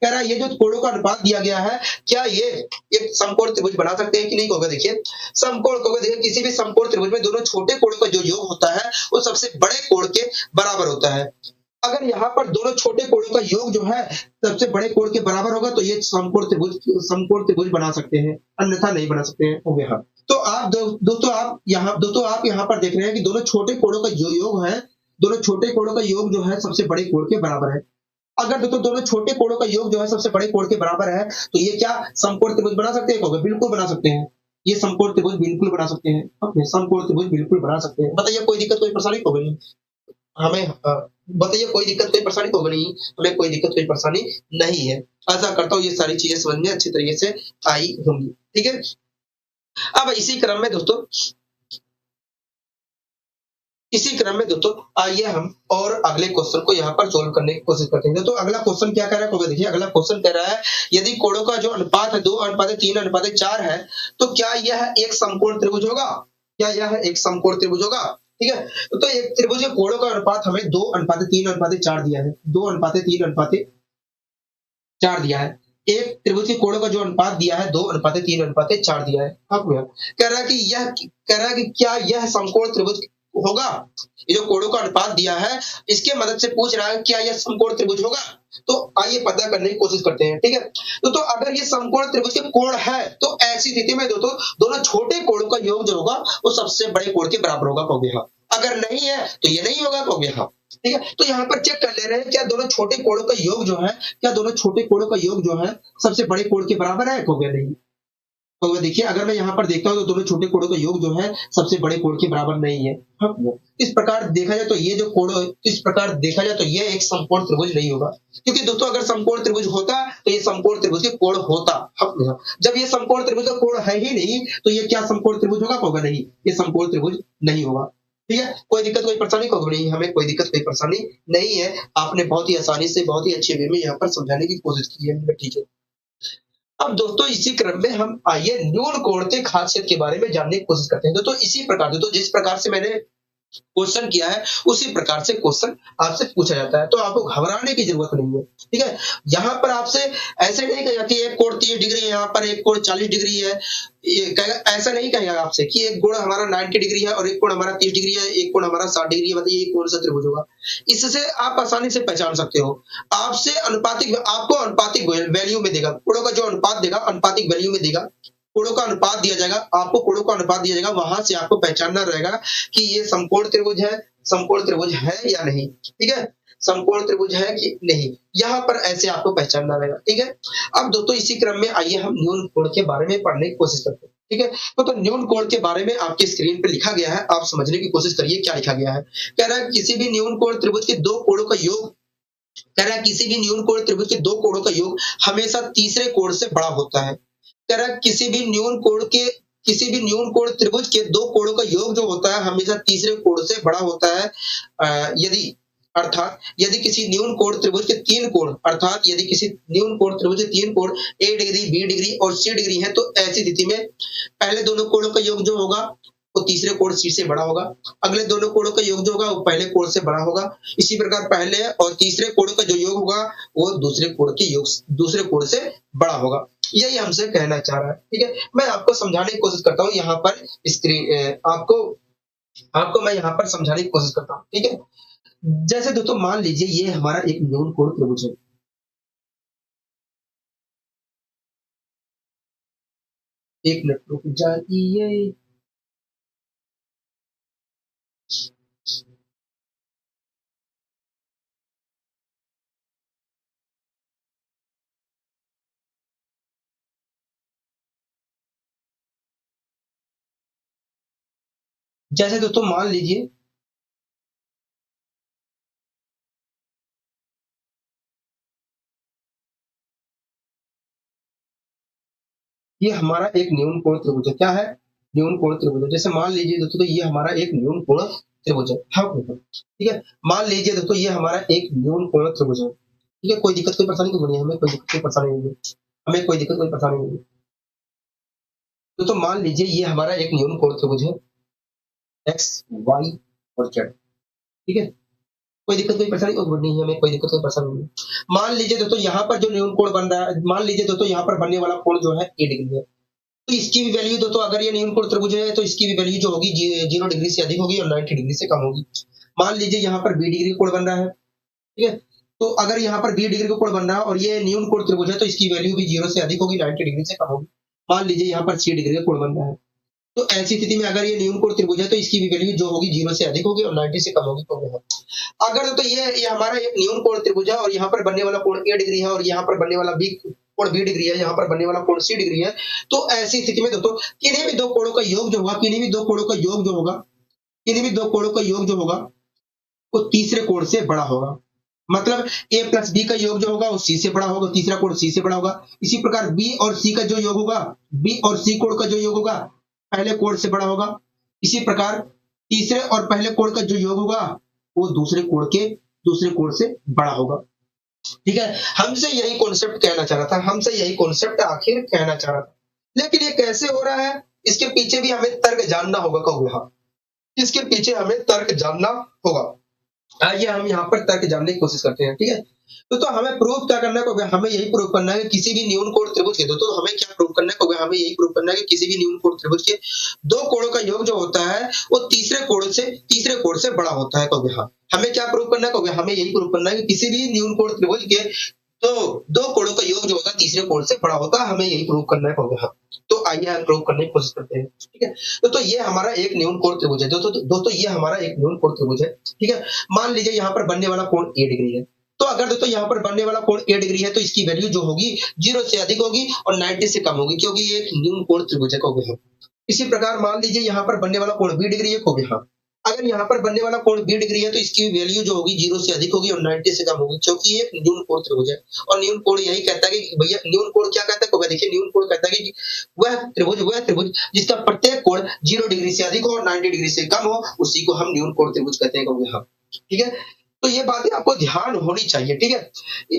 रहा है ये जो कोणों का अनुपात दिया गया है क्या ये एक समकोण त्रिभुज बना सकते हैं कि नहीं। कहोगे देखिए समकोण, कहोगे देखिए किसी भी समकोण त्रिभुज में दोनों छोटे कोणों का जो योग होता है वो सबसे बड़े कोण के बराबर होता है। अगर यहाँ पर दोनों छोटे कोणों का योग जो है सबसे बड़े कोण के बराबर होगा तो ये समकोण त्रिभुज बना सकते हैं, अन्यथा नहीं बना सकते हैं। हो गया। तो आप दोस्तों आप यहाँ पर देख रहे हैं कि दोनों छोटे कोणों का जो योग है, दोनों छोटे कोणों का योग जो है सबसे बड़े कोण के बराबर है। अगर दोनों छोटे कोणों का योग जो है सबसे बड़े कोण के बराबर है तो ये क्या समकोण त्रिभुज बना सकते हैं। कहोगे बिल्कुल बना सकते हैं, ये समकोण त्रिभुज बिल्कुल बना सकते हैं। ओके, समकोण त्रिभुज बिल्कुल बना सकते हैं। बताइए कोई दिक्कत कोई परेशानी होगी नहीं हमें, बताइए कोई दिक्कत कोई परेशानी होगी नहीं, हमें कोई दिक्कत कोई परेशानी नहीं है। आशा करता हूँ ये सारी चीजें समझ में अच्छी तरीके से आई होंगी। ठीक है, अब इसी क्रम में दोस्तों आइए हम और अगले क्वेश्चन को यहाँ पर सोल्व करने की कोशिश करते हैं। तो अगला क्वेश्चन क्या कह रहा है, देखिए अगला क्वेश्चन कह रहा है यदि कोणों का जो अनुपात है 2:3:4 है तो क्या यह एक समकोण त्रिभुज होगा। क्या यह एक समकोण त्रिभुज होगा। ठीक है, तो एक त्रिभुज के कोणों का अनुपात हमें 2:3:4 दिया है, 2:3:4 दिया है। एक त्रिभुज के कोणों का जो अनुपात दिया है 2:3:4 दिया है। कह रहा है कि क्या यह समकोण त्रिभुज होगा, ये जो कोणों का अनुपात दिया है, इसके मदद से पूछ रहा है क्या यह समकोण त्रिभुज होगा? तो आइए पता करने की कोशिश करते हैं, ठीक है? तो अगर ये समकोण त्रिभुज के कोण है, तो ऐसी स्थिति में दोस्तों दोनों छोटे कोणों का योग जो होगा, वो सबसे बड़े कोण के बराबर होगा, कहोगे हाँ। अगर नहीं है, तो ये नहीं होगा, कहोगे हाँ। ठीक है? तो यहाँ पर चेक कर ले रहे हैं, क्या दोनों छोटे कोणों का योग जो है, क्या दोनों छोटे कोणों का योग जो है, सबसे बड़े कोण के बराबर है, कहोगे नहीं। तो देखिए अगर मैं यहाँ पर देखता हूँ तो दोनों छोटे कोणों का योग जो है सबसे बड़े कोण के बराबर नहीं है। हाँ, इस प्रकार देखा जाए तो ये जो कोण, इस प्रकार देखा जाए तो ये एक समकोण त्रिभुज नहीं होगा, क्योंकि दोस्तों अगर समकोण त्रिभुज होता तो ये समकोण त्रिभुज के कोण होता। हाँ, जब ये समकोण त्रिभुज का कोण है ही नहीं, तो ये क्या समकोण त्रिभुज होगा, होगा नहीं, ये समकोण त्रिभुज नहीं होगा। ठीक है, कोई दिक्कत कोई परेशानी होगी नहीं, हमें कोई दिक्कत कोई परेशानी नहीं है। आपने बहुत ही आसानी से बहुत ही अच्छे वे में यहाँ पर समझाने की कोशिश की है, ठीक है। अब दोस्तों इसी क्रम में हम आइए न्यून कोण के खासियत के बारे में जानने की कोशिश करते हैं। दोस्तों इसी प्रकार दोस्तों जिस प्रकार से मैंने क्वेश्चन किया है, उसी प्रकार से क्वेश्चन आपसे पूछा जाता है, तो आपको घबराने की जरूरत नहीं है। ठीक है, यहाँ पर आपसे ऐसे नहीं कहेगा कि एक कोण 30 डिग्री है, यहाँ पर एक कोण 40 डिग्री है, ये कहेगा, ऐसा नहीं कहेगा आपसे कि एक कोण हमारा 90 डिग्री है और एक कोण हमारा 30 डिग्री है, एक कोण हमारा 60 डिग्री है, मतलब ये कौन सा त्रिभुज होगा। इससे आप आसानी से पहचान सकते हो। आपसे अनुपातिक, आपको अनुपातिक वैल्यू में देगा, कोणों का जो अनुपात देगा, अनुपातिक वैल्यू में देगा, कोणों का अनुपात दिया जाएगा, आपको कोणों का अनुपात दिया जाएगा, वहां से आपको पहचानना रहेगा कि ये समकोण त्रिभुज है, समकोण त्रिभुज है या नहीं। ठीक है, समकोण त्रिभुज है कि नहीं, यहाँ पर ऐसे आपको पहचानना रहेगा। ठीक है, अब दोस्तों इसी क्रम में आइए हम न्यून कोण के बारे में पढ़ने की कोशिश करते हैं। ठीक है, तो न्यून कोण के बारे में आपके स्क्रीन पे लिखा गया है, आप समझने की कोशिश करिए क्या लिखा गया है। कह रहा है किसी भी न्यून कोण त्रिभुज के दो कोणों का योग, कह रहा है किसी भी न्यून कोण त्रिभुज के दो कोणों का योग हमेशा तीसरे कोण से बड़ा होता है। कह रहा है किसी भी न्यून कोण त्रिभुज के दो कोणों का योग जो होता है हमेशा तीसरे कोण से बड़ा होता है। यदि किसी न्यून कोण त्रिभुज के तीन कोण, अर्थात यदि किसी न्यून कोण त्रिभुज के तीन कोण ए डिग्री, बी डिग्री और सी डिग्री है, तो ऐसी स्थिति में पहले दोनों कोणों का योग जो होगा वो तीसरे कोण सी से बड़ा होगा, अगले दोनों कोणों का योग जो होगा वो पहले कोण से बड़ा होगा। इसी प्रकार पहले और तीसरे कोण का जो योग होगा वो दूसरे कोण से बड़ा होगा। यही हमसे कहना चाह रहा है। ठीक है, मैं आपको समझाने की कोशिश करता हूँ यहाँ पर आपको मैं यहाँ पर समझाने की कोशिश करता हूँ। ठीक है, जैसे दोस्तों मान लीजिए ये हमारा एक न्यून कोण त्रिभुज है। एक मिनट रुक जाइए। जैसे दोस्तों मान लीजिए ये हमारा एक न्यून कोण त्रिभुज है। क्या है? न्यून कोण त्रिभुज है। जैसे मान लीजिए दोस्तों तो ये हमारा एक न्यून कोण त्रिभुज है। हाँ, ठीक है, मान लीजिए दोस्तों ये हमारा एक न्यून कोण त्रिभुज है। ठीक है, कोई दिक्कत कोई परेशानी तो नहीं है, हमें कोई दिक्कत कोई परेशानी नहीं है, हमें कोई दिक्कत कोई परेशानी नहीं है। तो मान लीजिए ये हमारा एक न्यून कोण त्रिभुज है, एक्स वाई और जेड। ठीक है, कोई दिक्कत कोई परेशानी नहीं है, हमें कोई दिक्कत कोई परेशानी नहीं है। मान लीजिए दोस्तों यहाँ पर जो न्यून कोण बन रहा है, मान लीजिए दोस्तों यहाँ पर बनने वाला कोण जो है ए डिग्री है, तो इसकी भी वैल्यू दोस्तों अगर ये न्यून कोण त्रिभुज है तो इसकी भी वैल्यू जो होगी 0 डिग्री से अधिक होगी और 90 डिग्री से कम होगी। मान लीजिए यहाँ पर बी डिग्री कोण बन रहा है। ठीक है, तो अगर यहाँ पर बी डिग्री का कोण बन रहा है और ये न्यून कोण त्रिभुज है तो इसकी वैल्यू भी 0 से अधिक होगी, 90 डिग्री से कम होगी। मान लीजिए यहाँ पर सी डिग्री का कोण बन रहा है, तो ऐसी स्थिति में अगर ये न्यून कोण त्रिभुज है तो इसकी भी वैल्यू जो होगी 0 से अधिक होगी और 90 से कम होगी। तो अगर तो ये हमारा एक न्यून कोण त्रिभुज है और यहाँ पर बनने वाला कोण ए डिग्री है और यहाँ पर बनने वाला कोण बी डिग्री है, यहाँ पर बनने वाला कोण सी डिग्री है, तो ऐसी स्थिति में दोस्तों किन्हीं भी दो कोणों का योग जो होगा, किन्हीं भी दो कोणों का योग जो होगा, किन्हीं भी दो कोणों का योग जो होगा वो तीसरे कोण से बड़ा होगा। मतलब ए प्लस बी का योग जो होगा वो सी से बड़ा होगा, तीसरा कोण सी से बड़ा होगा। इसी प्रकार बी और सी का जो योग होगा, बी और सी कोण का जो योग होगा पहले कोण से बड़ा होगा। इसी प्रकार तीसरे और पहले कोण का जो योग होगा वो दूसरे कोण से बड़ा होगा। ठीक है, हमसे यही कॉन्सेप्ट कहना चाह रहा था, हमसे यही कॉन्सेप्ट आखिर कहना चाह रहा था। लेकिन ये कैसे हो रहा है, इसके पीछे भी हमें तर्क जानना होगा। कहूँ हाँ, इसके पीछे हमें तर्क जानना होगा। आइए हम यहाँ पर तर्क जानने की कोशिश करते हैं, ठीक है? तो हमें प्रूव क्या करना है, तो हमें यही प्रूव करना है कि किसी भी न्यून कोण त्रिभुज के तो हमें क्या प्रूव करना है, तो हमें यही प्रूव करना है कि किसी भी न्यून कोण त्रिभुज के दो कोणों का योग जो होता है वो तीसरे कोण से बड़ा होता है। तो हाँ, हमें क्या प्रूव करना है, तो हमें यही प्रूव करना है कि किसी भी न्यून कोण त्रिभुज के तो दो कोणों का योग जो होता है तीसरे कोण से बड़ा होता है, हमें यही प्रूव करना है। हाँ, तो आइए हम प्रूव करने की कोशिश करते हैं, ठीक है? तो ये हमारा एक न्यून कोण त्रिभुज है। दोस्तों ये हमारा एक न्यून कोण त्रिभुज है, ठीक है? मान लीजिए यहाँ पर बनने वाला कोण ए डिग्री है। तो अगर दोस्तों यहाँ पर बनने वाला कोण ए डिग्री है तो इसकी वैल्यू जो होगी 0 से अधिक होगी और 90 से कम होगी, क्योंकि ये एक न्यून कोण त्रिभुज है। कहोगे हाँ। इसी प्रकार मान लीजिए यहाँ पर बनने वाला कोण बी डिग्री है। कहोगे हाँ। अगर यहाँ पर बनने वाला कोण बी डिग्री है तो इसकी वैल्यू जो होगी 0 से अधिक होगी और 90 से कम होगी, क्योंकि ये न्यून कोण त्रिभुज है। और न्यून कोण यही कहता है कि भैया न्यून कोण क्या कहता है, तो देखिए न्यून कोण कहता है कि वह त्रिभुज जिसका प्रत्येक कोण 0 डिग्री से अधिक हो और 90 डिग्री से कम हो, उसी को हम न्यून कोण त्रिभुज कहते हैं। कहोगे हाँ, ठीक है? तो ये बातें आपको ध्यान होनी चाहिए, ठीक है?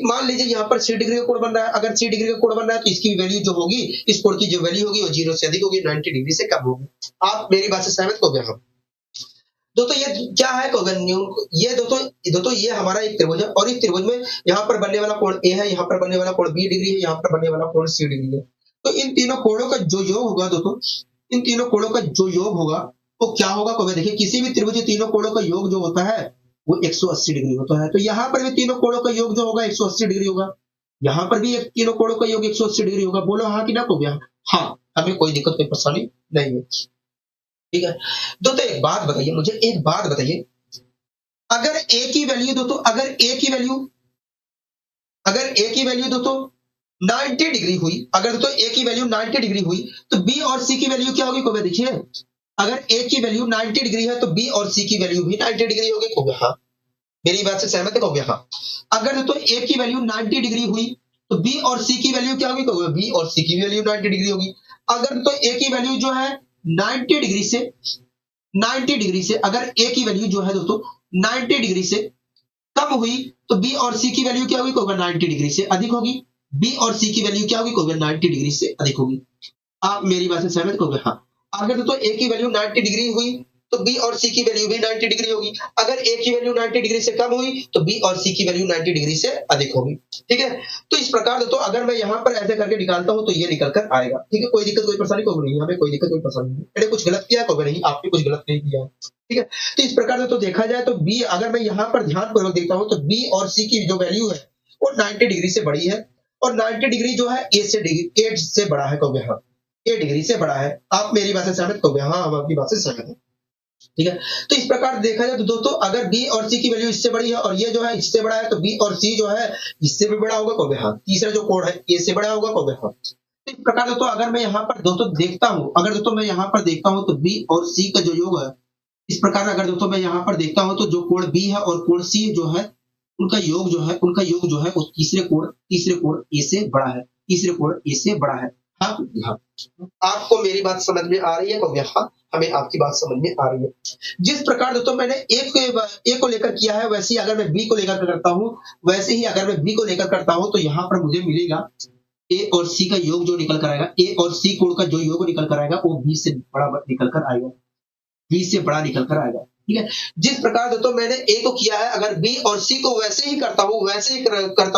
मान लीजिए यहाँ पर सी डिग्री का कोण बन रहा है। अगर सी डिग्री का कोण बन रहा है तो इसकी वैल्यू जो होगी, इस कोण की जो वैल्यू होगी वो 0 से अधिक होगी, 90 डिग्री से कम होगी। आप मेरी बात से सहमत हो गए? हाँ। दोस्तों ये क्या है, ये दोस्तों ये हमारा एक त्रिभुज है और इस त्रिभुज में यहाँ पर बनने वाला कोण ए है, यहाँ पर बनने वाला कोण बी डिग्री है, यहाँ पर बनने वाला कोण सी डिग्री है। तो इन तीनों कोणों का जो योग होगा दोस्तों, इन तीनों कोणों का जो योग होगा वो क्या होगा, को देखिए किसी भी त्रिभुज के तीनों कोणों का योग जो होता है वो 180 डिग्री होता है। तो यहाँ पर भी तीनों कोणों का योग जो होगा 180 डिग्री होगा, यहाँ पर भी तीनों कोणों का योग 180 डिग्री होगा। बोलो हाँ कि ना, को गया? हाँ, हमें कोई दिक्कत कोई परेशानी नहीं है, ठीक है? दोस्तों एक बात बताइए, मुझे एक बात बताइए, अगर ए की वैल्यू दोस्तों अगर ए की वैल्यू दोस्तों 90 डिग्री हुई, अगर दोस्तों ए की वैल्यू 90 डिग्री हुई तो बी और सी की वैल्यू क्या होगी? को देखिए अगर ए की वैल्यू 90 डिग्री है तो बी और सी की वैल्यू भी 90 डिग्री होगी। को हाँ, मेरी बात से सहमत है? को हाँ। अगर दोस्तों ए की वैल्यू 90 डिग्री हुई तो बी और सी की वैल्यू क्या होगी? तो बी और सी की वैल्यू 90 डिग्री होगी। अगर तो ए की वैल्यू जो है 90 डिग्री से 90 डिग्री से अगर ए की वैल्यू जो है दोस्तों 90 डिग्री से कम हुई तो बी और सी की वैल्यू क्या होगी? 90 डिग्री से अधिक होगी। बी और सी की वैल्यू क्या होगी? 90 डिग्री से अधिक होगी। आप मेरी बात से सहमत होंगे? हाँ। अगर दोस्तों ए की वैल्यू 90 डिग्री हुई तो बी और सी की वैल्यू भी 90 डिग्री होगी। अगर ए की वैल्यू 90 डिग्री से कम हुई तो बी और सी की वैल्यू 90 डिग्री से अधिक होगी, ठीक है? तो इस प्रकार दोस्तों अगर मैं यहाँ पर ऐसे करके निकालता हूँ तो ये निकल कर आएगा, ठीक है? कोई दिक्कत कोई परेशानी को नहीं, हमें कोई दिक्कत कोई परेशानी नहीं। मैंने कुछ गलत किया को नहीं, आपने कुछ गलत नहीं किया, ठीक है? तो इस प्रकार से तो देखा जाए तो बी, अगर मैं यहाँ पर ध्यानपूर्वक देखता हूँ तो बी और सी की जो वैल्यू है वो 90 डिग्री से बड़ी है और 90 डिग्री जो है ए से बड़ा है। कहोगे हाँ, ए डिग्री से बड़ा है। आप मेरी बात से सहमत हो गए? हाँ, हम आपकी बात से सहमत हैं, ठीक है? तो इस प्रकार देखा जाए तो दोस्तों अगर बी और सी की वैल्यू इससे बड़ी है और ये जो है इससे बड़ा है तो बी और सी जो है इससे भी बड़ा होगा। कहोगे हाँ। तीसरा जो कोण है ए से बड़ा होगा। कहोगे हाँ। तो इस प्रकार दोस्तों अगर मैं यहाँ पर दोस्तों देखता हूँ, अगर दोस्तों मैं यहाँ पर देखता हूँ तो बी और सी का जो योग है, इस प्रकार अगर दोस्तों मैं यहाँ पर देखता हूँ तो जो कोण बी है और कोण सी जो है उनका योग जो है उस तीसरे कोण ए से बड़ा है, तीसरे कोण ए से बड़ा है। हाँ, हाँ। आपको मेरी बात समझ में आ रही है? कहोगे हाँ, हमें आपकी बात समझ में आ रही है। जिस प्रकार दोस्तों मैंने ए को लेकर किया है वैसे ही अगर मैं बी को लेकर करता हूँ, वैसे ही अगर मैं बी को लेकर करता हूँ तो यहाँ पर मुझे मिलेगा ए और सी का योग जो निकल कर आएगा, ए और सी कोण का जो योग निकल कर आएगा वो बी से बड़ा निकल कर आएगा, बी से बड़ा निकल कर आएगा, ठीक है? जिस प्रकार दोस्तों मैंने ए को किया है, अगर बी और सी को वैसे ही करता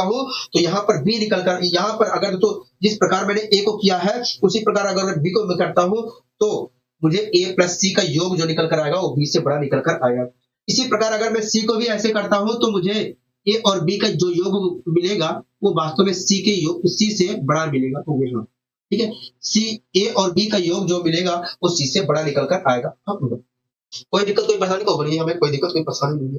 हूँ तो यहाँ पर बी निकल कर, यहाँ पर अगर तो जिस प्रकार मैंने ए को किया है उसी प्रकार अगर मैं बी को मैं करता हूँ तो मुझे ए प्लस सी का योग जो निकल कर आएगा वो बी से बड़ा निकल कर आएगा। इसी प्रकार अगर मैं सी को भी ऐसे करता हूँ तो मुझे ए और बी का जो योग मिलेगा वो वास्तव में सी से बड़ा मिलेगा। तो हाँ, ठीक है? सी ए और बी का योग जो मिलेगा वो सी से बड़ा निकल कर आएगा। कोई दिक्कत कोई परेशानी को नहीं, हमें कोई दिक्कत कोई परेशानी नहीं है।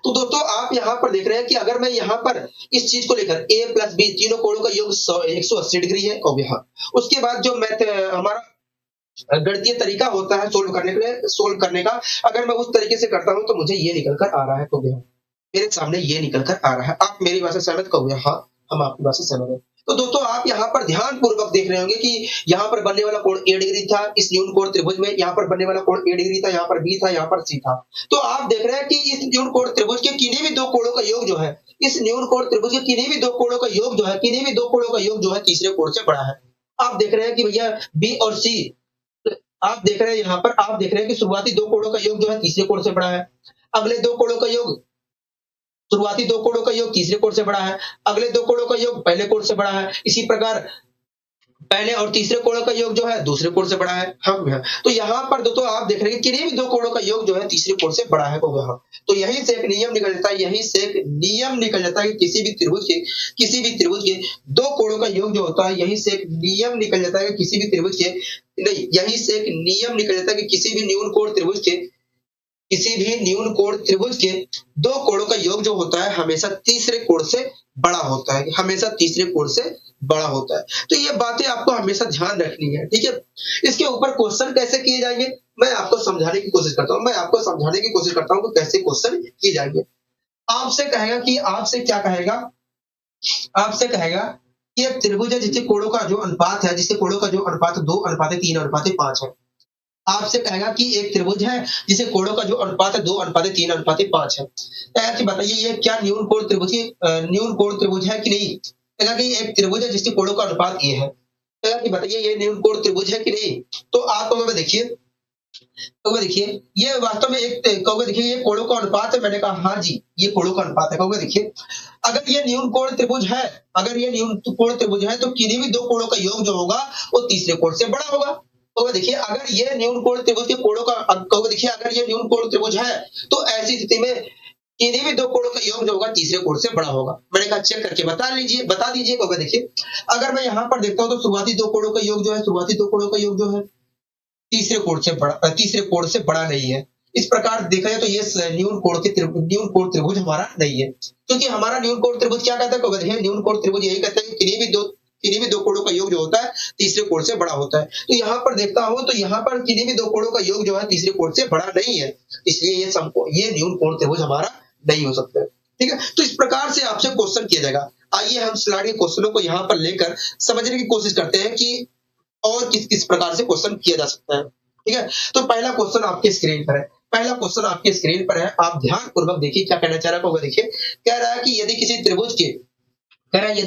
तो दोस्तों आप यहाँ पर देख रहे हैं कि अगर मैं यहाँ पर इस चीज को लेकर ए प्लस बी तीनों कोणों का योग 180 डिग्री है। और यहाँ उसके बाद जो मैथ हमारा गणितीय तरीका होता है सोल्व करने का, अगर मैं उस तरीके से करता हूँ तो मुझे ये निकल कर आ रहा है। तो मेरे सामने ये निकल कर आ रहा है। आप मेरी बात से सहमत कहोगे? हाँ, हम आपकी बात से सहमत हैं। तो दोस्तों आप यहाँ पर ध्यान पूर्वक देख रहे होंगे कि यहाँ पर बनने वाला कोण ए डिग्री था इस न्यून कोण त्रिभुज में, यहाँ पर बनने वाला कोण ए डिग्री था, यहाँ पर बी था, यहाँ पर सी था। तो आप देख रहे हैं कि इस न्यून कोण त्रिभुज के किन्हीं भी दो कोणों का योग जो है, इस न्यून कोण त्रिभुज के किन्हीं भी दो कोणों का योग जो है, किन्हीं भी दो कोणों का योग जो है तीसरे कोण से बड़ा है। आप देख रहे हैं कि भैया बी और सी, आप देख रहे हैं यहाँ पर, आप देख रहे हैं कि शुरुआती दो कोणों का योग जो है तीसरे कोण से बड़ा है। अगले दो कोणों का योग शुरुआती दो कोणों का योग तीसरे कोण से बड़ा है, अगले दो कोणों का योग पहले कोण से बड़ा है, इसी प्रकार पहले और तीसरे कोणों का योग जो है दूसरे कोण से बड़ा है। हाँ, तो यहाँ पर दोस्तों आप देख रहे हैं कि किन्हीं भी दो कोणों का योग जो है तीसरे कोण से बड़ा है हाँ। तो यहीं से एक नियम निकल जाता है, यहीं से एक नियम निकल जाता है कि किसी भी त्रिभुज के दो कोणों का योग जो होता है, यहीं से एक नियम निकल जाता है कि किसी भी त्रिभुज के नहीं, यहीं से एक नियम निकल जाता है कि किसी भी न्यून कोण त्रिभुज के किसी भी न्यून कोण त्रिभुज के दो कोणों का योग जो होता है हमेशा तीसरे कोण से बड़ा होता है, हमेशा तीसरे कोण से बड़ा होता है। तो ये बातें आपको हमेशा ध्यान रखनी है, ठीक है। इसके ऊपर क्वेश्चन कैसे किए जाएंगे मैं आपको समझाने की कोशिश करता हूँ, कि कैसे क्वेश्चन किए जाएंगे। आपसे कहेगा कि आपसे कहेगा कि एक त्रिभुज है जिसके कोणों का जो अनुपात है, 2:3:5 है। आपसे कहेगा कि एक त्रिभुज है जिसे कोणों का जो अनुपात है 2:3:5 है। कहेगा कि बताइए ये क्या न्यून कोण त्रिभुज है कि नहीं। कहेगा कि एक त्रिभुज है जिसके कोणों का अनुपात ये है। कहेगा कि बताइए ये न्यून कोण त्रिभुज है कि नहीं। तो आप कहोगे देखिए ये वास्तव में कहोगे देखिए ये कोणों का अनुपात है। मैंने कहा हाँ जी ये कोणों का अनुपात है। कहोगे देखिए अगर ये न्यून कोण त्रिभुज है तो किन्हीं भी दो कोणों का योग जो होगा वो तीसरे कोण से बड़ा होगा। तो देखिए अगर ये न्यून कोण त्रिभुज के कोणों का अगर ये न्यून कोण त्रिभुज है तो ऐसी स्थिति में किन्हीं भी दो कोणों का योग जो होगा तीसरे कोण से बड़ा होगा। मैंने कहा चेक करके बता दीजिए। देखिए अगर मैं यहाँ पर देखता हूँ तो शुरुआती दो कोणों का योग जो है तीसरे कोण से बड़ा नहीं है। इस प्रकार देखा जाए तो ये न्यून कोण त्रिभुज हमारा नहीं है, क्योंकि हमारा न्यून कोण त्रिभुज क्या कहता है, न्यून कोण त्रिभुज यही कहता है कि किन्हीं भी दो कोणों का योग जो होता है तीसरे कोण से बड़ा होता है। तो यहाँ पर देखता हूं तो यहाँ पर किन्हीं भी दो कोणों का योग जो है तीसरे कोण से बड़ा नहीं है, इसलिए ये न्यून कोण त्रिभुज हमारा नहीं हो सकता है। ठीक है, तो इस प्रकार से आपसे क्वेश्चन किया जाएगा। आइए हम स्लाइड के क्वेश्चनों को यहाँ पर लेकर समझने की कोशिश करते हैं कि और किस प्रकार से क्वेश्चन किया जा सकता है। ठीक है, तो पहला क्वेश्चन आपके स्क्रीन पर है। आप ध्यान पूर्वक देखिए क्या कहना चाह रहा है। देखिए कह रहा है कि यदि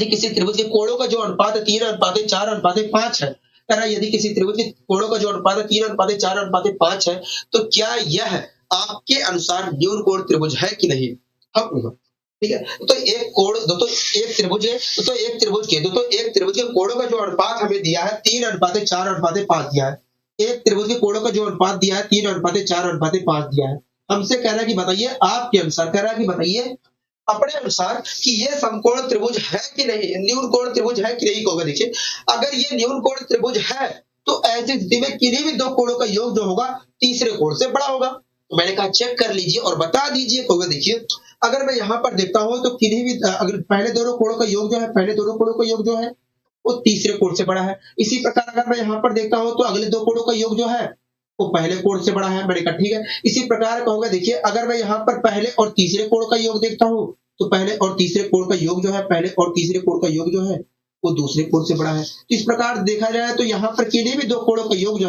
किसी त्रिभुज के कोणों का जो अनुपात है 3:4:5 है। कह रहा है यदि किसी त्रिभुज के कोणों का जो अनुपात है 3:4:5 है तो क्या यह आपके अनुसार न्यून कोण त्रिभुज है कि नहीं। ठीक है, तो एक त्रिभुज के कोणों का जो अनुपात हमें दिया है 3:4:5 दिया है। एक त्रिभुज के कोणों का जो अनुपात दिया है 3:4:5 दिया है। हमसे कह रहा है कि बताइए आपके अनुसार, अपने अनुसार कि ये समकोण त्रिभुज है कि नहीं, न्यून कोण त्रिभुज है कि नहीं। होगा देखिए अगर ये न्यून कोण त्रिभुज है तो ऐसी स्थिति में किन्हीं भी दो कोणों का योग जो होगा तीसरे कोण से बड़ा होगा। तो मैंने कहा चेक कर लीजिए और बता दीजिए। होगा देखिए अगर मैं यहाँ पर देखता हूँ तो किन्हीं भी अगर पहले दोनों कोणों का योग जो है वो तीसरे कोण से बड़ा है। इसी प्रकार अगर मैं यहाँ पर देखता हूँ तो अगले दो कोणों का योग जो है वो पहले कोण से बड़ा है। मैंने कहा ठीक है। इसी प्रकार कहूंगा देखिए अगर मैं यहाँ पर पहले और तीसरे कोण का योग देखता हूँ तो पहले और तीसरे कोण का योग जो है वो दूसरे कोण से बड़ा है। तो इस प्रकार देखा जाए तो यहाँ पर किन्हीं भी दो कोणों का योग जो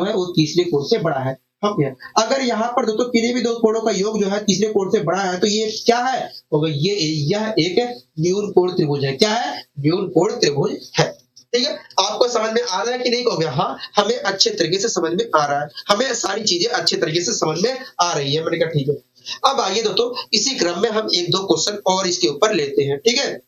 है वो तीसरे कोण से बड़ा है। अगर यहाँ पर दोस्तों किन्हीं भी दो कोणों का योग जो है तीसरे कोण से बड़ा है तो ये क्या है, यह एक न्यून कोण त्रिभुज है। क्या है, न्यून कोण त्रिभुज है। ठीक है, आपको समझ में आ रहा है कि नहीं। कहोगे हाँ हमें अच्छे तरीके से समझ में आ रहा है, हमें सारी चीजें अच्छे तरीके से समझ में आ रही है। मैंने कहा ठीक है। अब आइए दोस्तों इसी क्रम में हम एक दो क्वेश्चन और इसके ऊपर लेते हैं। ठीक है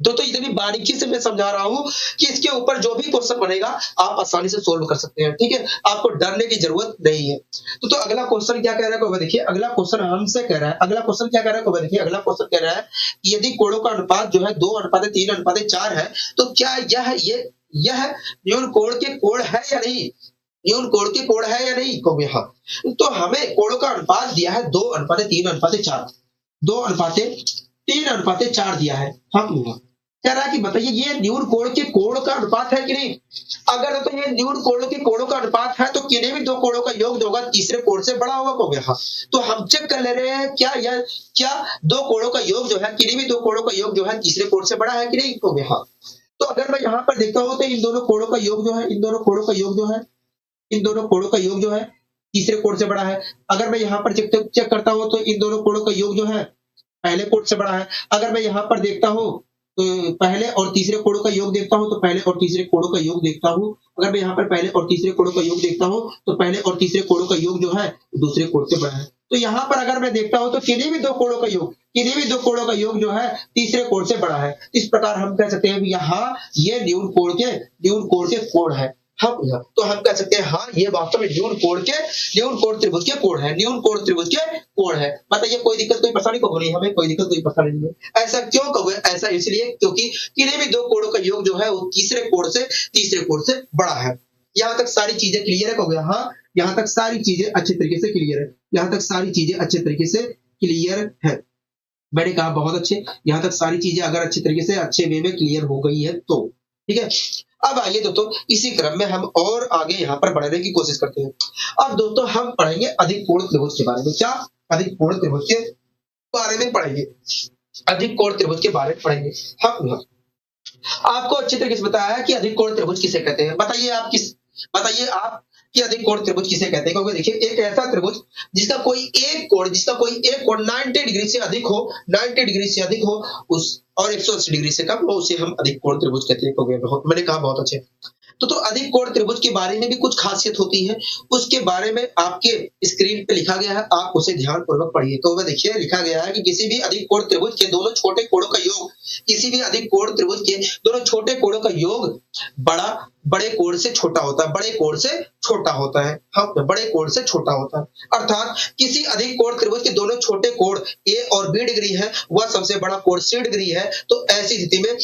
दोस्तों, इतनी बारीकी से मैं समझा रहा हूं कि इसके ऊपर जो भी क्वेश्चन बनेगा आप आसानी से सोल्व कर सकते हैं। ठीक है, आपको डरने की जरूरत नहीं है। तो अगला क्वेश्चन क्या कह रहा है देखिए, अगला क्वेश्चन हमसे कह रहा है, अगला क्वेश्चन कह रहा है कि यदि कोणों का अनुपात जो है 2:3:4 है तो क्या यह न्यून कोण के कोण है या नहीं, न्यून कोण के कोण है या नहीं। कहोगे हाँ। तो हमें कोणों का अनुपात दिया है 2:3:4 दिया है। हम कह रहा है कि बताइए ये न्यून कोण के कोण का अनुपात है कि नहीं। अगर तो ये न्यून कोण के कोणों का अनुपात है तो किन्हीं भी दो कोणों का योग जो होगा तीसरे कोण से बड़ा होगा। कहोगे हाँ। तो हम चेक कर ले रहे हैं क्या दो कोणों का योग जो है किन्हीं भी दो कोणों का योग जो है तीसरे कोण से बड़ा है कि नहीं। कहोगे हाँ। तो अगर मैं यहाँ पर देखता हूँ तो इन दोनों कोणों का योग जो है तीसरे कोण से बड़ा है। अगर मैं यहाँ पर चेक करता हूँ तो इन दोनों कोणों का योग जो है पहले कोण से बड़ा है। अगर मैं यहाँ पर देखता हूँ तो पहले और तीसरे कोणों का योग देखता हूँ तो पहले और तीसरे कोणों का योग देखता हूँ। अगर मैं यहाँ पर पहले और तीसरे कोणों का योग देखता हूँ तो पहले और तीसरे कोणों का योग जो है दूसरे कोण से बड़ा है। तो यहाँ पर अगर मैं देखता हूँ तो किन्हीं भी दो कोणों का योग, किन्हीं भी दो कोणों का योग जो है तीसरे कोण से बड़ा है। इस प्रकार हम कह सकते हैं यहाँ ये न्यून कोण के कोण है। तो हम कह सकते हैं हाँ ये वास्तव में न्यून कोण त्रिभुज के कोण है, न्यून कोण त्रिभुज के कोण है। बताइए कोई दिक्कत कोई परेशानी को नहीं, हमें कोई दिक्कत कोई परेशानी नहीं है। ऐसा क्यों कहोगे? ऐसा इसलिए क्योंकि किन्हीं भी दो कोणों का योग जो है वो तीसरे कोण से बड़ा है। यहाँ तक सारी चीजें क्लियर है कहोगे? हाँ, यहाँ तक सारी चीजें अच्छे तरीके से क्लियर है, यहाँ तक सारी चीजें अच्छे तरीके से क्लियर है। मैंने कहा बहुत अच्छे, यहाँ तक सारी चीजें अगर अच्छे तरीके से अच्छे वे में क्लियर हो गई है तो ठीक है। अब आइए दोस्तों इसी क्रम में हम और आगे यहाँ पर बढ़ने की कोशिश करते हैं। अब दोस्तों हम पढ़ेंगे अधिक कोण त्रिभुज के बारे में। क्या? अधिक कोण त्रिभुज के बारे में पढ़ेंगे, अधिक कोण त्रिभुज के बारे में पढ़ेंगे। हम आपको अच्छे तरीके से बताया है कि अधिक कोण त्रिभुज किसे कहते हैं। बताइए आप कि अधिक कोण त्रिभुज किसे कहते हैं? क्योंकि देखिए एक ऐसा त्रिभुज जिसका कोई एक कोण 90 डिग्री से अधिक हो उस और 180 डिग्री से कम हो उसे हम अधिक कोण त्रिभुज कहते हैं। क्योंकि मैंने कहा बहुत अच्छे। तो अधिक कोण त्रिभुज के बारे में भी कुछ खासियत होती है, उसके बारे में आपके स्क्रीन पे लिखा गया है, आप उसे ध्यान पूर्वक पढ़िए। तो वह देखिए लिखा गया है कि किसी भी अधिक कोण त्रिभुज के दोनों छोटे कोणों का योग, किसी भी अधिक कोण त्रिभुज के दोनों छोटे कोणों का योग बड़े कोण से छोटा होता है, बड़े कोण से छोटा होता है। हाँ, बड़े कोण से छोटा होता है। अर्थात किसी अधिक कोण त्रिभुज के दोनों छोटे कोण ए और बी डिग्री है, वह सबसे बड़ा कोण सी डिग्री है। तो ऐसी स्थिति में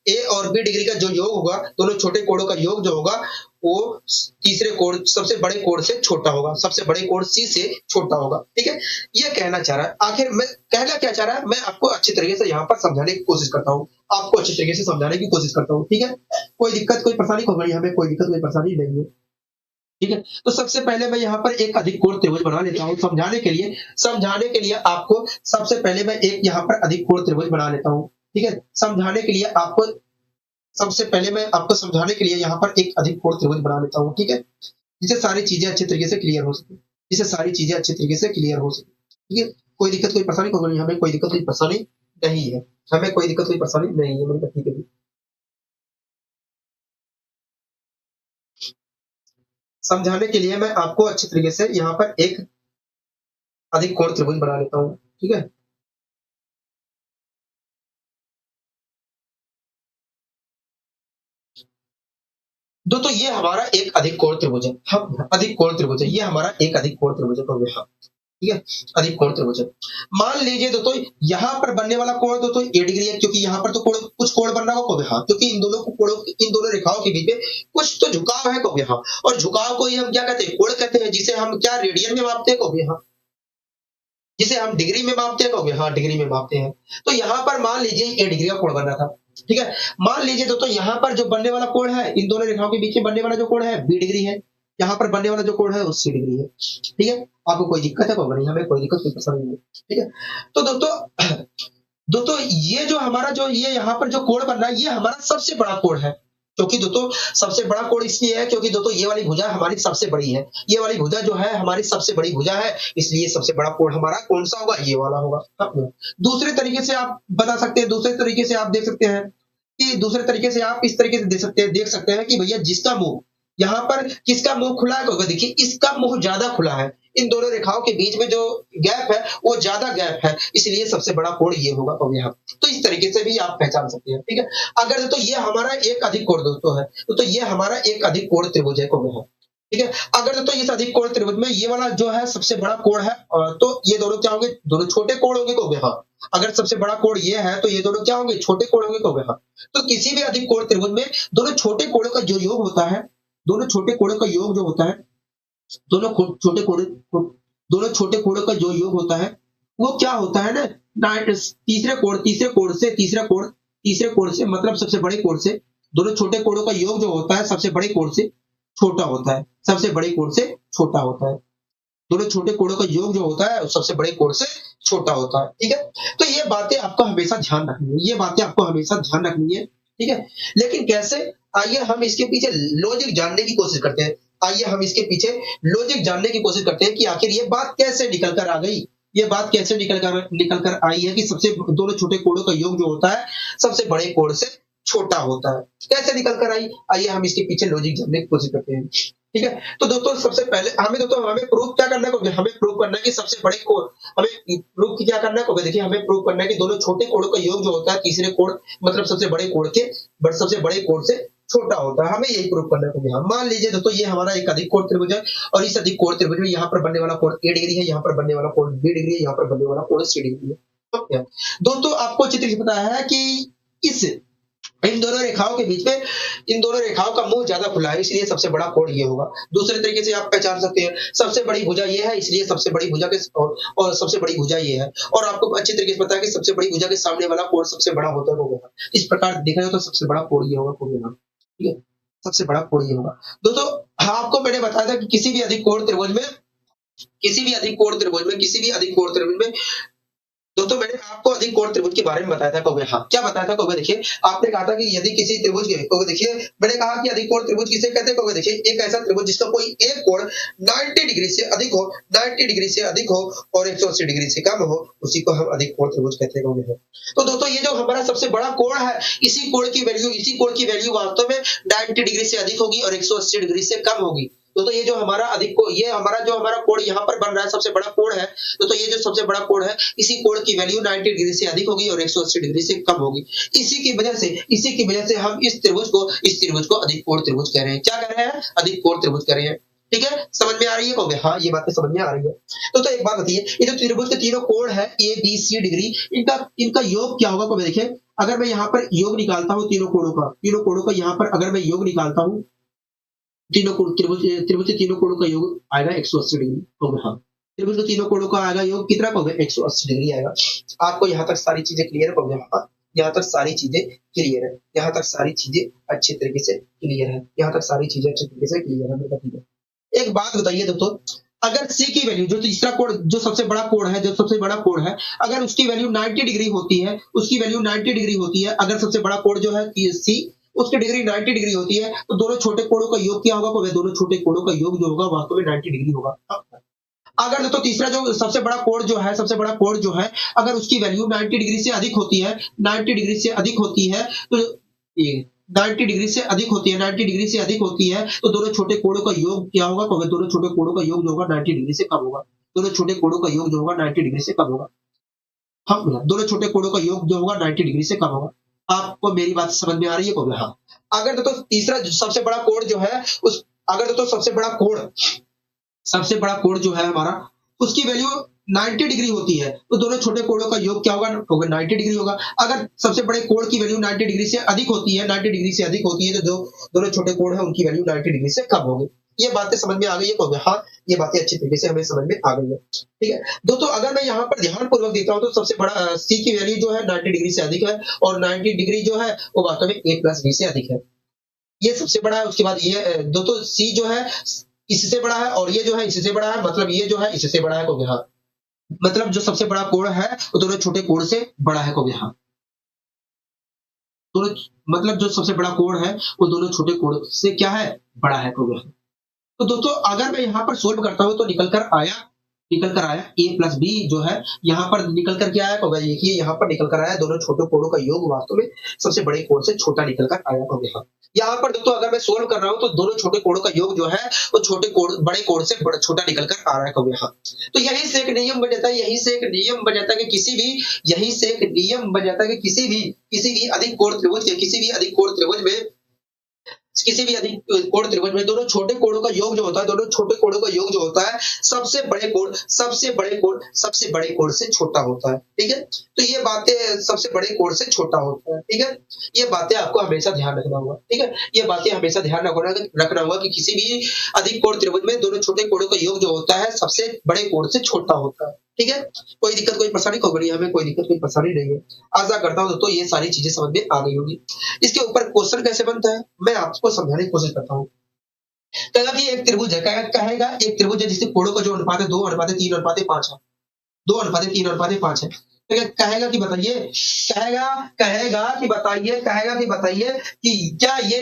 ए और बी डिग्री का जो योग होगा, दोनों छोटे कोणों का योग जो होगा वो तीसरे कोण सबसे बड़े कोण से छोटा होगा, सबसे बड़े कोण सी से छोटा होगा। ठीक है, ये कहना चाह रहा है। आखिर मैं कहना क्या चाह रहा है, मैं आपको अच्छी तरीके से यहाँ पर समझाने की कोशिश करता हूँ, आपको अच्छी तरीके से समझाने की कोशिश करता हूँ। ठीक है, कोई दिक्कत कोई परेशानी को नहीं, हमें कोई दिक्कत कोई परेशानी नहीं है। ठीक है, तो सबसे पहले मैं यहाँ पर एक अधिक कोण त्रिभुज बना लेता हूँ समझाने के लिए आपको सबसे पहले मैं एक यहाँ पर अधिक कोण त्रिभुज बना लेता हूँ। ठीक है, समझाने के लिए आपको सबसे पहले मैं आपको समझाने के लिए यहाँ पर एक अधिक कोण त्रिभुज बना लेता हूँ। ठीक है, जिससे सारी चीजें अच्छे तरीके से क्लियर हो सके, ठीक है, कोई दिक्कत कोई परेशानी को नहीं, हमें कोई दिक्कत कोई परेशानी नहीं है, मेरी बच्ची के लिए। समझाने के लिए मैं आपको अच्छे तरीके से यहाँ पर एक अधिक कोण त्रिभुज बना लेता हूँ। ठीक है, दोस्तों ये हमारा एक अधिक कोण त्रिभुज है। अधिक कोण त्रिभुज है, ये हमारा एक अधिक कोण त्रिभुज है। ठीक है, अधिक कोण त्रिभुज है। मान लीजिए दोस्तों यहाँ पर बनने वाला कोण दोस्तों 8 डिग्री है, क्योंकि यहाँ पर तो कुछ कोण बनना होगा, क्योंकि इन दोनों रेखाओं के बीच में कुछ तो झुकाव है कहोगे। हाँ, और झुकाव को ही हम क्या कहते हैं? कोण कहते हैं, जिसे हम क्या रेडियन में मापते हैं कहोगे। हाँ, जिसे हम डिग्री में मापते हैं कहोगे। हाँ, डिग्री में मापते हैं। तो यहाँ पर मान लीजिए 8 डिग्री का कोण बनना था। ठीक है, मान लीजिए दोस्तों यहाँ पर जो बनने वाला कोण है, इन दोनों रेखाओं के बीच में बनने वाला जो कोण है 20 डिग्री है, यहाँ पर बनने वाला जो कोण है वो 80 डिग्री है। ठीक है, आपको कोई दिक्कत है कहोगे? नहीं, हमें कोई दिक्कत कोई परेशानी नहीं है। ठीक है, तो दोस्तों ये जो हमारा जो ये यहाँ पर जो कोण बन रहा है, ये हमारा सबसे बड़ा कोण है। क्योंकि दोस्तों सबसे बड़ा कोण इसलिए है क्योंकि दोस्तों ये वाली भुजा हमारी सबसे बड़ी है, ये वाली भुजा जो है हमारी सबसे बड़ी भुजा है, इसलिए सबसे बड़ा कोण हमारा कौन सा होगा? ये वाला होगा। दूसरे तरीके से आप बता सकते हैं, दूसरे तरीके से आप देख सकते हैं कि दूसरे तरीके से आप इस तरीके से देख सकते हैं कि भैया जिसका मुंह यहाँ पर किसका मुंह खुला है, तो देखिए इसका मुंह ज्यादा खुला है, इन दोनों रेखाओं के बीच में जो गैप है वो ज्यादा गैप है, इसलिए सबसे बड़ा कोण ये होगा। तो यहाँ तो इस तरीके से भी आप पहचान सकते हैं। ठीक है, अगर तो ये हमारा एक अधिक कोण दोस्तों है, तो ये हमारा एक अधिक कोण त्रिभुज है कहोगे। ठीक है, अगर तो इस अधिक कोण त्रिभुज में ये वाला जो है सबसे बड़ा कोण है, तो ये दोनों क्या होंगे? दोनों छोटे कोण होंगे कहोगे। हाँ, अगर सबसे बड़ा कोण ये है तो ये दोनों क्या होंगे? छोटे कोण होंगे कहोगे। हाँ, तो किसी भी अधिक कोण त्रिभुज में दोनों छोटे कोणों का जो योग होता है, दोनों छोटे कोणों का योग जो होता है, दोनों छोटे कोणों का जो योग होता है वो क्या होता है ना, तीसरे कोण से मतलब सबसे बड़े कोण से दोनों छोटे कोणों का योग जो होता है सबसे बड़े कोण से छोटा होता है, सबसे बड़े कोण से छोटा होता है। दोनों छोटे कोणों का योग जो होता है सबसे बड़े कोण से छोटा होता है। ठीक है, तो ये बातें आपको हमेशा ध्यान रखनी है। ठीक है, लेकिन कैसे? आइए हम इसके पीछे लॉजिक जानने की कोशिश करते हैं। कि आखिर ये बात कैसे निकल कर आ गई, ये बात कैसे निकल कर आई है कि सबसे दोनों छोटे कोणों का योग जो होता है सबसे बड़े कोण से छोटा होता है। कैसे निकल कर आई? आइए हम इसके पीछे लॉजिक जानने की कोशिश करते हैं। ठीक है? तो दोस्तों सबसे पहले हमें प्रूफ क्या करना है? हमें प्रूफ करना है कि सबसे बड़े कोण हमें प्रूफ क्या करना है? देखिए हमें प्रूफ करना है कि दोनों छोटे कोणों का योग जो होता है तीसरे कोण मतलब सबसे बड़े कोण के सबसे बड़े कोण से छोटा होता है। हमें यही प्रूफ करना है। तो मान लीजिए दोस्तों ये हमारा एक अधिक कोण त्रिभुज है और इस अधिक कोण त्रिभुज में यहाँ पर बनने वाला कोण A डिग्री है, यहाँ पर बनने वाला कोण B डिग्री है, यहाँ पर बनने वाला कोण C डिग्री है। ओके दोस्तों आपको अच्छी तरीके से पता है कि इस इन दोनों रेखाओं के बीच में इन दोनों रेखाओं का मुंह ज्यादा खुला है, इसलिए सबसे बड़ा कोण ये होगा। दूसरे तरीके से आप पहचान सकते हैं सबसे बड़ी भुजा ये है, इसलिए सबसे बड़ी भुजा के और सबसे बड़ी भुजा ये है। और आपको अच्छी तरीके से पता है कि सबसे बड़ी भुजा के सामने वाला कोण सबसे बड़ा होता है वो। इस प्रकार देखा जाए तो सबसे बड़ा कोण ये होगा कोण यहाँ। ठीक है, सबसे बड़ा कोण ये होगा। दोस्तों आपको मैंने बताया था कि किसी भी अधिक कोण त्रिभुज में दोस्तों मैंने आपको अधिक कोण त्रिभुज के बारे में बताया था कहोगे हाँ क्या बताया था कहोगे देखिए आपने कहा था कि यदि किसी त्रिभुज के कहोगे देखिए मैंने कहा कि अधिक कोण त्रिभुज किसे कहते हैं कहोगे देखिए एक ऐसा त्रिभुज जिसका कोई एक कोण 90 डिग्री से अधिक हो और 180 डिग्री से कम हो उसी को हम अधिक कोण त्रिभुज कहते हैं कहोगे। तो दोस्तों ये जो हमारा सबसे बड़ा कोण है इसी कोण की वैल्यू वास्तव में 90 डिग्री से अधिक होगी और 180 डिग्री से कम होगी। तो ये जो हमारा हमारा कोण यहाँ पर बन रहा है सबसे बड़ा कोण है। तो ये जो सबसे बड़ा कोण है इसी कोण की वैल्यू 90 डिग्री से अधिक होगी और 180 डिग्री से कम होगी। इसी की वजह से हम इस त्रिभुज को अधिक कोण त्रिभुज कह रहे हैं। क्या कह रहे हैं? अधिक कोण त्रिभुज कह रहे हैं। ठीक है, समझ में आ रही है कहोगे हाँ ये बातें समझ में आ रही है। तो एक बात बताइए ये जो त्रिभुज के तीनों कोण है A B C डिग्री इनका योग क्या होगा कहोगे देखिए अगर मैं यहाँ पर योग निकालता हूँ तीनों कोणों का यहाँ पर अगर मैं योग निकालता हूँ त्रिभुज के तीनों कोणों का योग आएगा 180 डिग्री कहोगे हाँ। त्रिभुज के तीनों कोणों का आएगा योग कितना कहोगे 180 डिग्री आएगा। आपको यहाँ तक सारी चीजें क्लियर है कहोगे हाँ यहाँ तक सारी चीजें क्लियर है, यहाँ तक सारी चीजें अच्छे तरीके से क्लियर है, यहाँ तक सारी चीजें अच्छे तरीके से क्लियर है। ठीक है, एक बात बताइए दोस्तों अगर C की वैल्यू जो तीसरा कोण जो सबसे बड़ा कोण है अगर उसकी वैल्यू 90 डिग्री होती है अगर सबसे बड़ा कोण जो है C उसकी डिग्री 90 डिग्री होती है तो दोनों छोटे कोणों का योग क्या होगा? तो दोनों छोटे कोणों का योग जो होगा वास्तव में 90 डिग्री होगा। अगर तो तीसरा जो सबसे बड़ा कोण जो है अगर उसकी वैल्यू 90 डिग्री से अधिक होती है तो 90 डिग्री से अधिक होती है तो दोनों छोटे कोणों का योग क्या होगा? तो दोनों छोटे कोणों का योग जो होगा 90 डिग्री से कम होगा। दोनों छोटे कोणों का योग जो होगा 90 डिग्री से कम होगा। हाँ दोनों छोटे कोणों का योग जो होगा 90 डिग्री से कम होगा। आपको मेरी बात समझ में आ रही है कहोगे हाँ। अगर तो तीसरा सबसे बड़ा कोण जो है सबसे बड़ा कोण जो है हमारा उसकी वैल्यू 90 डिग्री होती है तो दोनों छोटे कोणों का योग क्या होगा? 90 डिग्री होगा। अगर सबसे बड़े कोण की वैल्यू 90 डिग्री से अधिक होती है तो जो दोनों छोटे कोण है उनकी वैल्यू 90 डिग्री से कम होगी। ये बातें समझ में आ गई है कहोगे हाँ ये बातें अच्छी तरीके से हमें समझ में आ गई है। ठीक है दोस्तों अगर मैं यहाँ पर ध्यान पूर्वक देखता हूँ तो सबसे बड़ा C की वैल्यू जो है 90 डिग्री से अधिक है और 90 डिग्री जो है वो वास्तव में A प्लस B से अधिक है। ये सबसे बड़ा है। उसके बाद ये दोस्तों C जो है इससे बड़ा है और ये जो है इससे बड़ा है मतलब ये जो है इससे बड़ा है कहोगे हाँ। मतलब जो सबसे बड़ा कोण है वो दोनों छोटे कोण से बड़ा है कहोगे हाँ। दोनों मतलब जो सबसे बड़ा कोण है वो दोनों छोटे कोण से क्या है? बड़ा है कहोगे हाँ। तो दोस्तों अगर मैं यहाँ पर सोल्व करता हूँ तो निकल कर आया A प्लस B जो है यहाँ पर निकल कर क्या आया कहोगे देखिए यहाँ पर निकल कर आया दोनों छोटे कोणों का योग वास्तव में सबसे बड़े कोण से छोटा निकल कर आया कहोगे हाँ। यहाँ पर दोस्तों अगर मैं सोल्व कर रहा हूँ तो दोनों छोटे कोणों का योग जो है वो बड़े कोण से छोटा निकल कर आ रहा है कहोगे हाँ। तो यही से एक नियम बन जाता है किसी भी अधिक कोण त्रिभुज में दोनों छोटे कोणों का योग जो होता है सबसे बड़े कोण से छोटा होता है। ठीक है तो ये बातें सबसे बड़े कोण से छोटा होता है। ठीक है ये बातें आपको हमेशा ध्यान रखना होगा। ठीक है ये बातें हमेशा ध्यान रखना होगा कि किसी भी अधिक कोण त्रिभुज में दोनों छोटे कोणों का योग जो होता है सबसे बड़े कोण से छोटा होता है। ठीक है कोई दिक्कत कोई परेशानी होगी हमें कोई दिक्कत कोई परेशानी नहीं है। आशा करता हूँ दोस्तों ये सारी चीजें समझ में आ गई होगी। इसके ऊपर क्वेश्चन कैसे बनता है मैं आपको समझाने की कोशिश करता हूँ। कहेगा कि एक त्रिभुज है एक त्रिभुज है जिसके कोणों का जो अनुपात है 2:3:5 है 2:3:5 है। कहेगा कि बताइए कि क्या ये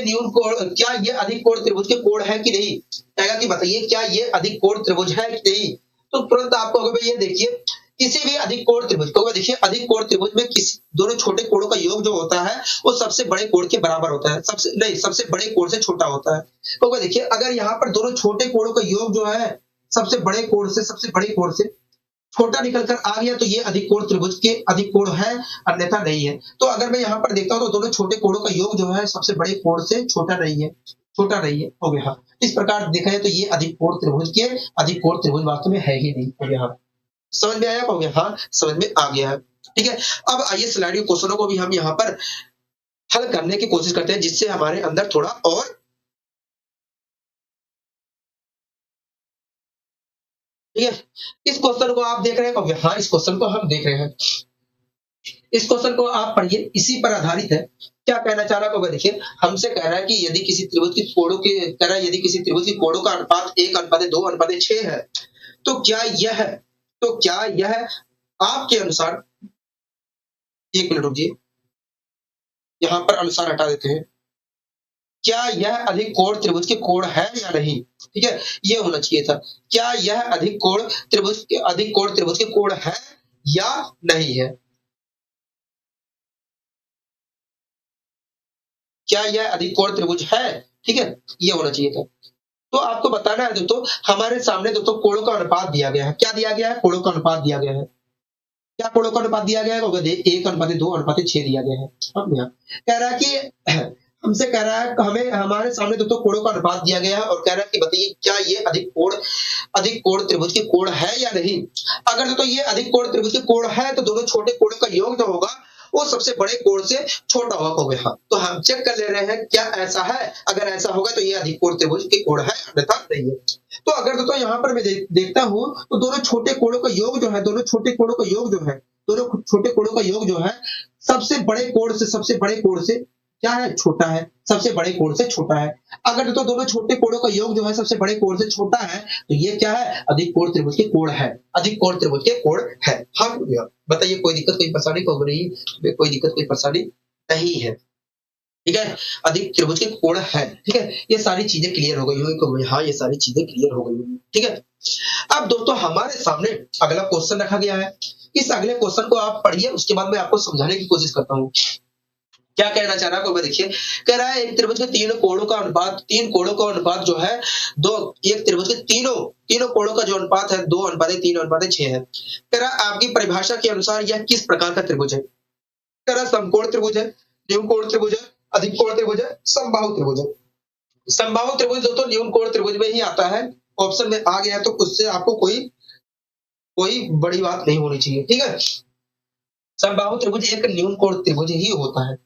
अधिक कोण त्रिभुज के कोण है कि नहीं। कहेगा कि बताइए क्या ये अधिक कोण त्रिभुज है कि नहीं। तो तुरंत आपको ये देखिए किसी भी अधिक कोण त्रिभुज को देखिए, अधिक कोण त्रिभुज में किसी दोनों छोटे कोणों का योग जो होता है वो सबसे बड़े कोण के बराबर होता है, सबसे बड़े कोण से छोटा होता है। तो देखिए, अगर यहाँ पर दोनों छोटे कोणों का योग जो है सबसे बड़े कोण से छोटा निकल कर आ गया तो ये अधिक कोण त्रिभुज के अधिक कोण है, अन्यथा नहीं है। तो अगर मैं यहाँ पर देखता हूँ तो दोनों छोटे कोणों का योग जो है सबसे बड़े कोण से छोटा नहीं है, हो गया। इस प्रकार देखा जाए तो ये अधिक कोण त्रिभुज वास्तव में है ही नहीं, हो गया। समझ में आया? हो गया, हाँ समझ में आ गया है। ठीक है, अब आइए स्लाइड के क्वेश्चनों को भी हम यहाँ पर हल करने की कोशिश करते हैं, जिससे हमारे अंदर थोड़ा और ठीक है। इस क्वेश्चन को आप देख रहे हैं? हाँ, इस क्वेश्चन को हम देख रहे हैं। इस क्वेश्चन को आप पढ़िए, इसी पर आधारित है। क्या कहना चाह रहा होगा? देखिए, हमसे कह रहा है कि यदि किसी त्रिभुज की कोणों के कह रहा है यदि किसी त्रिभुज की कोणों का अनुपात 1:2:6 है, तो क्या यह आपके अनुसार, एक मिनट रुकिए, यहाँ पर अनुसार हटा देते हैं। क्या यह अधिक कोण त्रिभुज के कोण है या नहीं? ठीक है, ये होना चाहिए था। क्या यह अधिक कोण त्रिभुज के कोण है या नहीं है? क्या यह अधिक कोण त्रिभुज है? ठीक है, ये होना चाहिए था। तो आपको बताना है दोस्तों, हमारे सामने दोस्तों कोणों का अनुपात दिया गया है। क्या दिया गया है? कोणों का अनुपात दिया गया है। क्या कोणों का अनुपात दिया गया है? 1:2:6 दिया गया है। अब यहाँ कह रहा है कि हमसे कह रहा है, हमें हमारे सामने दोस्तों कोणों का अनुपात दिया गया है और कह रहा है कि बताइए क्या ये अधिक कोण त्रिभुज के कोण है या नहीं? अगर दोस्तों ये अधिक कोण त्रिभुज के कोण है तो दोनों छोटे कोणों का योग जो होगा वो सबसे बड़े कोण से छोटा होगा। हाँ, तो हम चेक कर ले रहे हैं क्या ऐसा है। अगर ऐसा होगा तो ये अधिक कोण त्रिभुज के कोण है, अन्यथा नहीं है। तो अगर दोस्तों यहाँ पर मैं देखता हूँ तो दोनों छोटे कोणों का योग जो है सबसे बड़े कोण से क्या है? छोटा है, सबसे बड़े कोण से छोटा है। अगर तो दोनों छोटे कोणों का योग जो है सबसे बड़े कोण से छोटा है तो ये क्या है? अधिक कोण त्रिभुज के कोण है, अधिक कोण त्रिभुज के कोण है। हाँ भैया, बताइए कोई दिक्कत कोई परेशानी हो रही? कोई दिक्कत कोई परेशानी नहीं है। ठीक है, अधिक त्रिभुज के कोण है। ठीक है, ये सारी चीजें क्लियर हो गई होंगी। हाँ, ये सारी चीजें क्लियर हो गई होंगी। ठीक है, अब दोस्तों हमारे सामने अगला क्वेश्चन रखा गया है। इस अगले क्वेश्चन को आप पढ़िए, उसके बाद मैं आपको समझाने की कोशिश करता हूँ। क्या कहना चाह रहा है? देखिए, कह रहा है एक त्रिभुज के तीन कोणों का अनुपात जो है एक त्रिभुज के तीनों कोणों का जो अनुपात है 2:3:6 है। कह रहा है आपकी परिभाषा के अनुसार यह किस प्रकार का त्रिभुज है? कह रहा है समकोण त्रिभुज है, न्यून कोण त्रिभुज है, अधिक कोण त्रिभुज है, समबाहु त्रिभुज है। समबाहु त्रिभुज दोस्तों न्यून कोण त्रिभुज में ही आता है। ऑप्शन में आ गया तो उससे आपको कोई बड़ी बात नहीं होनी चाहिए। ठीक है, समबाहु त्रिभुज एक न्यून कोण त्रिभुज ही होता है।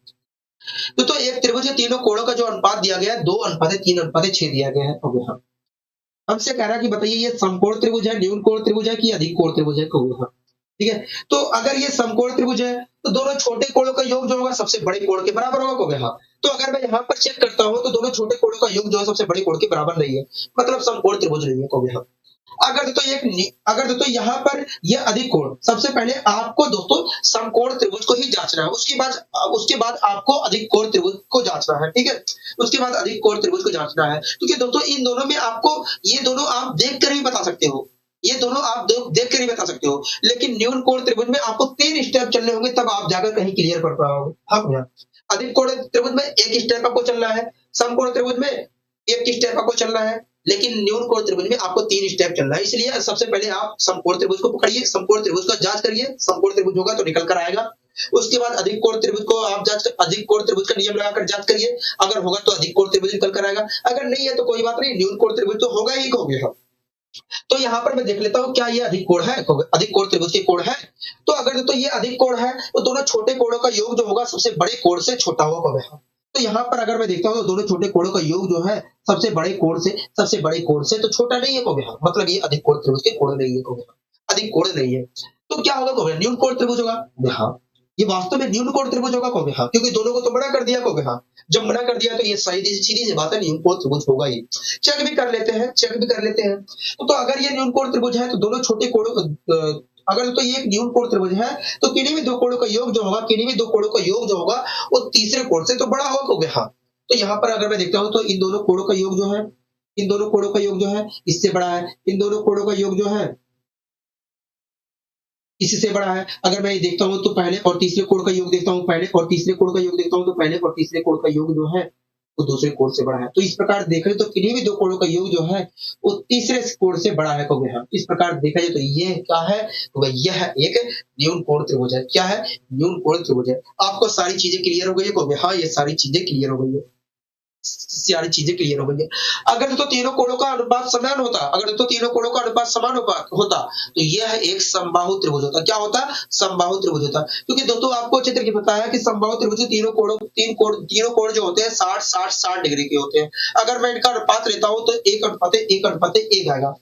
तो एक त्रिभुज के तीनों कोणों का जो अनुपात दिया गया है 2:3:6 दिया गया है। हाँ, हमसे कह रहा है कि बताइए ये समकोण त्रिभुज है, न्यून कोण त्रिभुज है कि अधिक कोण त्रिभुज है? हाँ, ठीक है, तो अगर ये समकोण त्रिभुज है तो दोनों छोटे कोणों का योग जो होगा सबसे बड़े कोण के बराबर होगा। हाँ, तो अगर मैं यहाँ पर चेक करता हूँ तो दोनों छोटे कोणों का योग जो है सबसे बड़े कोण के बराबर नहीं है, मतलब समकोण त्रिभुज नहीं है। हाँ, अगर तो यहाँ पर ये अधिक कोण, सबसे पहले आपको दोस्तों समकोण त्रिभुज को ही जांचना है, उसके बाद आपको अधिक कोण त्रिभुज को जांचना है। ठीक है, उसके बाद अधिक कोण त्रिभुज को जांचना है, क्योंकि दोस्तों इन दोनों में आपको ये दोनों आप देख कर ही बता सकते हो, लेकिन न्यून कोण त्रिभुज में आपको 3 स्टेप चलने होंगे, तब आप जाकर कहीं क्लियर कर पाओगे। हाँ भैया, अधिक कोण त्रिभुज में एक स्टेप आपको चलना है, समकोण त्रिभुज में एक स्टेप आपको चलना है, लेकिन न्यून कोण त्रिभुज में आपको 3 स्टेप चलना है। इसलिए सबसे पहले आप समकोण त्रिभुज को पकड़िए, समकोण त्रिभुज का जांच करिए, समकोण त्रिभुज होगा तो निकल कर आएगा। उसके बाद अधिक कोण त्रिभुज को आप अधिक कोण त्रिभुज का नियम लगाकर जांच करिए, अगर होगा तो अधिक कोण त्रिभुज निकल कर आएगा, अगर नहीं है तो कोई बात नहीं, न्यून कोण त्रिभुज तो होगा ही होगा। तो यहाँ पर मैं देख लेता हूँ क्या ये अधिक कोण है, अधिक कोण त्रिभुज के कोण है। तो अगर तो ये अधिक कोण है तो दोनों छोटे कोणों का योग जो होगा सबसे बड़े कोण से छोटा होगा। तो यहाँ पर अगर मैं देखता हूँ तो दोनों छोटे कोणों का योग जो है सबसे बड़े कोण से तो छोटा नहीं है, मतलब ये अधिक कोण त्रिभुज के कोण नहीं है, अधिक कोण नहीं है। तो क्या होगा? न्यून कोण त्रिभुज होगा। हाँ, ये वास्तव में न्यून कोण त्रिभुज होगा। हाँ, क्योंकि दोनों को तो मना कर दिया। हाँ, जब मना कर दिया तो ये सीधी सी बात है, न्यून कोण त्रिभुज होगा ही। चेक भी कर लेते हैं। तो अगर ये न्यून कोण त्रिभुज है तो दोनों छोटे कोणों अगर तो ये एक न्यून कोण त्रिभुज है तो किन्हीं भी दो कोणों का योग जो होगा वो तीसरे कोण से तो बड़ा होगा। हाँ, तो यहाँ पर अगर मैं देखता हूँ तो इन दोनों कोणों का योग जो है इससे बड़ा है, इन दोनों कोणों का योग जो है इसी से बड़ा है। अगर मैं ये देखता हूँ तो पहले और तीसरे कोण का योग देखता हूँ, पहले और तीसरे कोण का योग देखता हूँ तो पहले और तीसरे कोण का योग जो है वो दूसरे कोण से बड़ा है। तो इस प्रकार देखें तो किन्हीं भी दो कोणों का योग जो है वो तीसरे कोण से बड़ा है कहोगे हाँ। इस प्रकार देखा जाए तो ये क्या है, तो यह एक न्यून कोण त्रिभुज है। क्या है? न्यून कोण त्रिभुज है। आपको सारी चीजें क्लियर हो गई है कहोगे हाँ, ये सारी चीजें क्लियर हो गई है, सारी चीजें क्लियर हो गई है। अगर तो तीनों कोणों का अनुपात समान होता, अगर तो तीनों कोणों का अनुपात समान होता तो यह एक समबाहु त्रिभुज होता। क्या होता? समबाहु त्रिभुज होता। क्योंकि दोस्तों आपको अच्छे तरीके पता है कि समबाहु त्रिभुज तीनों कोण जो होते हैं 60 डिग्री के होते हैं। अगर मैं इनका अनुपात लेता हूं तो 1:1:1 आएगा।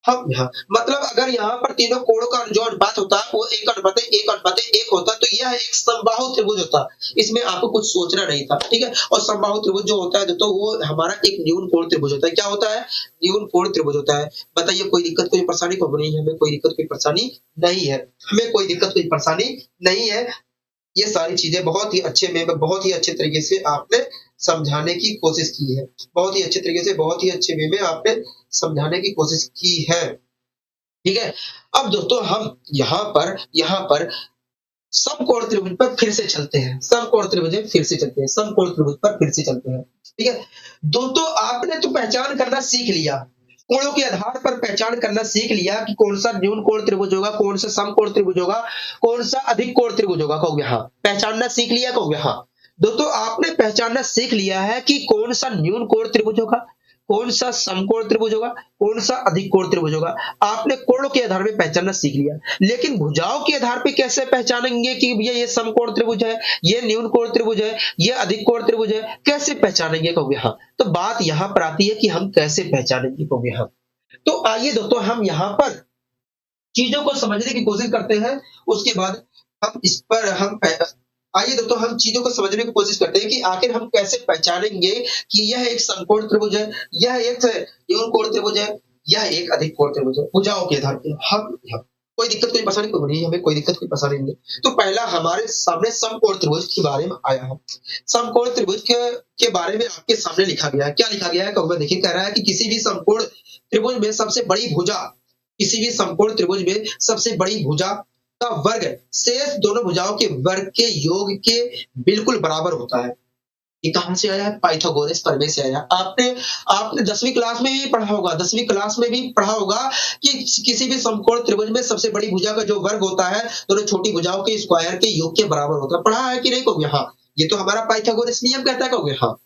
हम यहाँ मतलब अगर यहाँ पर तीनों कोणों का जो अनुपात होता है वो 1:1:1 होता तो यह एक समबाहु त्रिभुज होता। इसमें आपको कुछ सोचना नहीं था, ठीक है। और समबाहु त्रिभुज जो होता है तो वो हमारा एक न्यून कोण त्रिभुज होता है। क्या होता है? न्यून कोण त्रिभुज होता है। बताइए कोई दिक्कत कोई परेशानी तो नहीं है? हमें कोई दिक्कत कोई परेशानी नहीं है, हमें कोई दिक्कत कोई परेशानी नहीं है। ये सारी चीजें बहुत ही अच्छे में बहुत ही अच्छे तरीके से आपने समझाने की कोशिश की है, बहुत ही अच्छे तरीके से बहुत ही अच्छे वे में आपने समझाने की कोशिश की है, ठीक है। अब दोस्तों हम यहाँ पर समकोण त्रिभुज पर फिर से चलते हैं, समकोण त्रिभुज फिर से चलते हैं, समकोण त्रिभुज पर फिर से चलते हैं, ठीक है। दोस्तों आपने तो पहचान करना सीख लिया, कोणों के आधार पर पहचान करना सीख लिया कि कौन सा न्यून कोण त्रिभुज होगा, कौन सा समकोण त्रिभुज होगा, कौन सा अधिक कोण त्रिभुज होगा, कहोगे हाँ। पहचानना सीख लिया, कहोगे हाँ। दोस्तों आपने पहचानना सीख लिया है कि कौन सा न्यून कोण त्रिभुज होगा, कौन सा समकोण त्रिभुज होगा, कौन सा अधिक कोण त्रिभुज होगा। आपने कोणों के आधार पर पहचानना सीख लिया, लेकिन भुजाओं के आधार पर कैसे पहचानेंगे कि भैया ये समकोण त्रिभुज है, ये न्यून कोण त्रिभुज है, ये अधिक कोण त्रिभुज है, कैसे पहचानेंगे, कहोगे हाँ। तो बात यहां पर आती है कि हम कैसे पहचानेंगे, कहोगे हाँ। तो आइए दोस्तों हम यहाँ पर चीजों को समझने की कोशिश करते हैं, उसके बाद हम इस पर हम आइए दोस्तों हम चीजों को समझने की कोशिश करते हैं कि आखिर हम कैसे पहचानेंगे कि यह एक समकोण त्रिभुज है, यह एक न्यून कोण त्रिभुज है, यह एक अधिक कोण त्रिभुज है। भुजाओं के आधार पर हम कोई दिक्कत कोई परेशानी तो नहीं, हमें कोई दिक्कत कोई परेशानी नहीं। तो पहला हमारे सामने समकोण त्रिभुज के बारे में आया है। समकोण त्रिभुज के बारे में आपके सामने लिखा गया है। क्या लिखा गया है, कहूंगा देखिए, कह रहा है कि किसी भी समकोण त्रिभुज में सबसे बड़ी भुजा, किसी भी समकोण त्रिभुज में सबसे बड़ी भुजा का वर्ग शेष दोनों भुजाओं के वर्ग के योग के बिल्कुल बराबर होता है। ये कहां से आया है? पाइथागोरस प्रमेय से आया। आपने आपने 10वीं क्लास में भी पढ़ा होगा, 10वीं क्लास में भी पढ़ा होगा कि किसी भी समकोण त्रिभुज में सबसे बड़ी भुजा का जो वर्ग होता है दोनों छोटी भुजाओं के स्क्वायर के योग के बराबर होता है। पढ़ा है कि नहीं, कहोगे हाँ। ये तो हमारा पाइथागोरस नियम कहता है, कहोगे हाँ,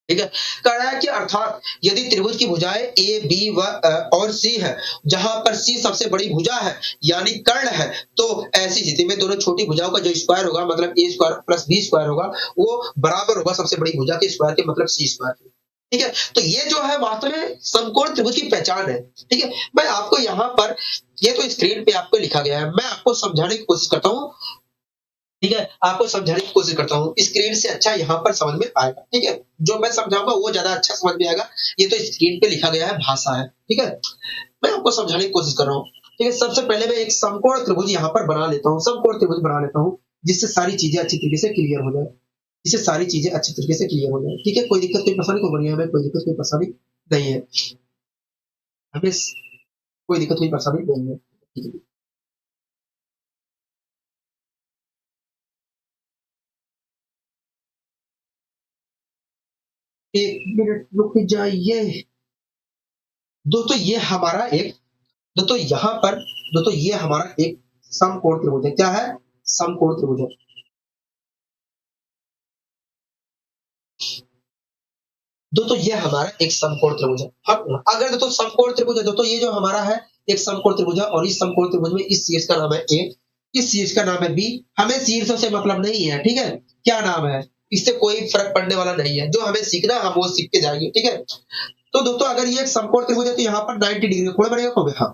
ठीक है। कह रहा है कि अर्थात यदि त्रिभुज की भुजाएं ए बी और सी है, जहां पर सी सबसे बड़ी भुजा है यानी कर्ण है, तो ऐसी स्थिति में दोनों छोटी भुजाओं का जो स्क्वायर होगा मतलब ए स्क्वायर प्लस बी स्क्वायर होगा वो बराबर होगा सबसे बड़ी भुजा के स्क्वायर के मतलब सी स्क्वायर के, ठीक है। तो ये जो है वास्तव में समकोण त्रिभुज की पहचान है, ठीक है। मैं आपको यहाँ पर ये तो स्क्रीन पे आपको लिखा गया है, मैं आपको समझाने की कोशिश करता हूँ, ठीक है। आपको समझाने की कोशिश करता हूँ, स्क्रीन से अच्छा यहाँ पर समझ में आएगा, ठीक है। जो मैं समझाऊंगा वो ज्यादा अच्छा समझ में आएगा। ये तो स्क्रीन पे लिखा गया है, भाषा है, ठीक है। मैं आपको समझाने की कोशिश कर रहा हूँ, ठीक है। सबसे पहले मैं एक समकोण त्रिभुज यहाँ पर बना लेता हूँ, समकोण त्रिभुज बना लेता हूँ, जिससे सारी चीजें अच्छी तरीके से क्लियर हो जाए, जिससे सारी चीजें अच्छी तरीके से क्लियर हो जाए, ठीक है। कोई दिक्कत कोई परेशानी को बनी है, हमें कोई दिक्कत कोई परेशानी नहीं है, हमें कोई दिक्कत कोई परेशानी नहीं है, ठीक है। एक मिनट रुक जाइए दोस्तों, ये हमारा एक दोस्तों यहाँ पर दोस्तों ये हमारा एक समकोण त्रिभुज है। क्या है? समकोण त्रिभुज है। दोस्तों ये हमारा एक समकोण त्रिभुज है। हम अगर दोस्तों समकोण त्रिभुज है दोस्तों, ये जो हमारा है एक समकोण त्रिभुज है और इस समकोण त्रिभुज में इस शीर्ष का नाम है ए, इस शीर्ष का नाम है बी। हमें शीर्षों से मतलब नहीं है, ठीक है। क्या नाम है इससे कोई फर्क पड़ने वाला नहीं है, जो हमें सीखना है हम वो सीख के जाएंगे, ठीक है। तो दोस्तों अगर ये एक समकोण त्रिभुज है तो यहाँ पर 90 डिग्री का कोण बनेगा, कहोगे हाँ।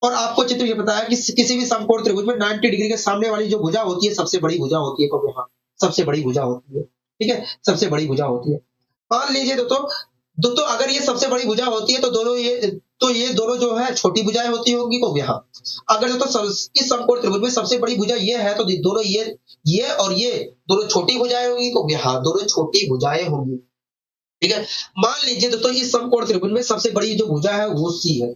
और आपको चित्र ये पता है कि किसी भी समकोण त्रिभुज में 90 डिग्री के सामने वाली जो भुजा होती है सबसे बड़ी भुजा होती है, कहोगे हाँ। सबसे बड़ी भुजा होती है, ठीक है, सबसे बड़ी भुजा होती है। मान लीजिए दोस्तों दोस्तों अगर ये सबसे बड़ी भुजा होती है तो ये दोनों जो है छोटी भुजाएं होती होंगी, कहोगे हाँ। अगर दोस्तों इस समकोण त्रिभुज में सबसे बड़ी भुजा ये है तो दोनों ये और ये दोनों छोटी भुजाएं होंगी, कहोगे हाँ, दोनों छोटी भुजाएं होंगी, ठीक है। मान लीजिए दोस्तों इस समकोण त्रिभुज में सबसे बड़ी जो भुजा है वो सी है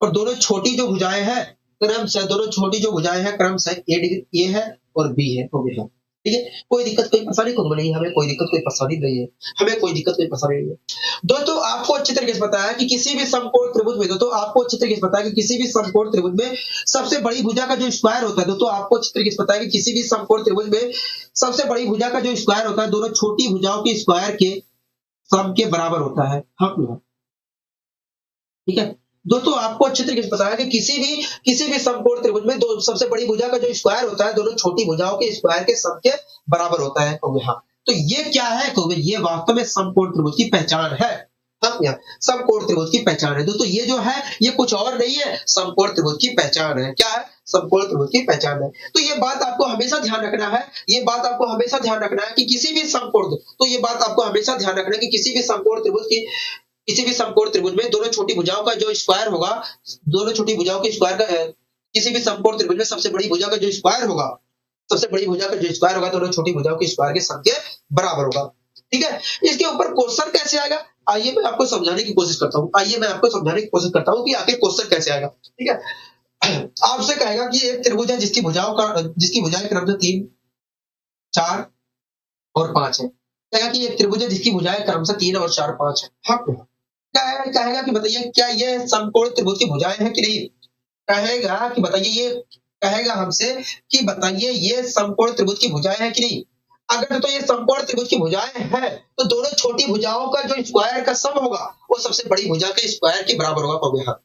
और दोनों छोटी जो भुजाएं हैं क्रमशः दोनों छोटी जो भुजाएं हैं क्रमशः ए डिग्री ए है और बी है हो गया। ठीक है, कोई दिक्कत कोई परेशानी को नहीं, हमें कोई दिक्कत कोई परेशानी नहीं है, हमें कोई दिक्कत कोई परेशानी नहीं है। दोस्तों आपको अच्छी तरीके से पता है कि किसी भी समकोण त्रिभुज में, दोस्तों आपको अच्छी तरीके से पता है कि किसी भी समकोण त्रिभुज में सबसे बड़ी भुजा का जो स्क्वायर होता है, दोस्तों आपको अच्छी तरीके से पता है कि किसी भी समकोण त्रिभुज में सबसे बड़ी भुजा का जो स्क्वायर होता है दोनों छोटी भुजाओं के स्क्वायर के सम के बराबर होता है। हाँ, ठीक है, दोस्तों आपको अच्छे तरीके से पता है कि किसी भी समकोण त्रिभुज में दो सबसे बड़ी भुजा का जो स्क्वायर होता है दोनों छोटी भुजाओं के स्क्वायर के सम के बराबर होता है। हाँ, तो ये क्या है, ये वास्तव में समकोण त्रिभुज की पहचान है। हाँ, समकोण त्रिभुज की पहचान है दोस्तों, ये जो है ये कुछ और नहीं है, समकोण त्रिभुज की पहचान है। क्या है, समकोण त्रिभुज की पहचान है। तो ये बात आपको हमेशा ध्यान रखना है, ये बात आपको हमेशा ध्यान रखना है कि किसी भी समकोण, तो ये बात आपको हमेशा ध्यान रखना है कि किसी भी समकोण त्रिभुज में दोनों छोटी भुजाओं का जो स्क्वायर होगा, दोनों छोटी भुजाओं के स्क्वायर का किसी भी समकोण त्रिभुज में सबसे बड़ी भुजा का जो स्क्वायर होगा, सबसे बड़ी भुजा का जो स्क्वायर होगा दोनों छोटी भुजाओं के स्क्वायर के सम के बराबर होगा। ठीक है, इसके ऊपर क्वेश्चन कैसे आएगा, आइए मैं आपको समझाने की कोशिश करता हूँ कि आखिर क्वेश्चन कैसे आएगा। ठीक है, आपसे कहेगा कि एक त्रिभुज है जिसकी भुजाएं क्रमशः 3, 4 और 5 है। कहेगा कि एक त्रिभुज है जिसकी भुजाएं क्रमशः 3 और 4, 5 है। हाँ, कहेगा कि बताइए क्या ये समकोण त्रिभुज की भुजाएं हैं कि नहीं, कहेगा कि बताइए ये, कहेगा हमसे कि बताइए ये समकोण त्रिभुज की भुजाएं हैं कि नहीं। अगर तो ये समकोण त्रिभुज की भुजाएं हैं तो दोनों छोटी भुजाओं का जो स्क्वायर का सम होगा वो सबसे बड़ी भुजा के स्क्वायर के बराबर होगा।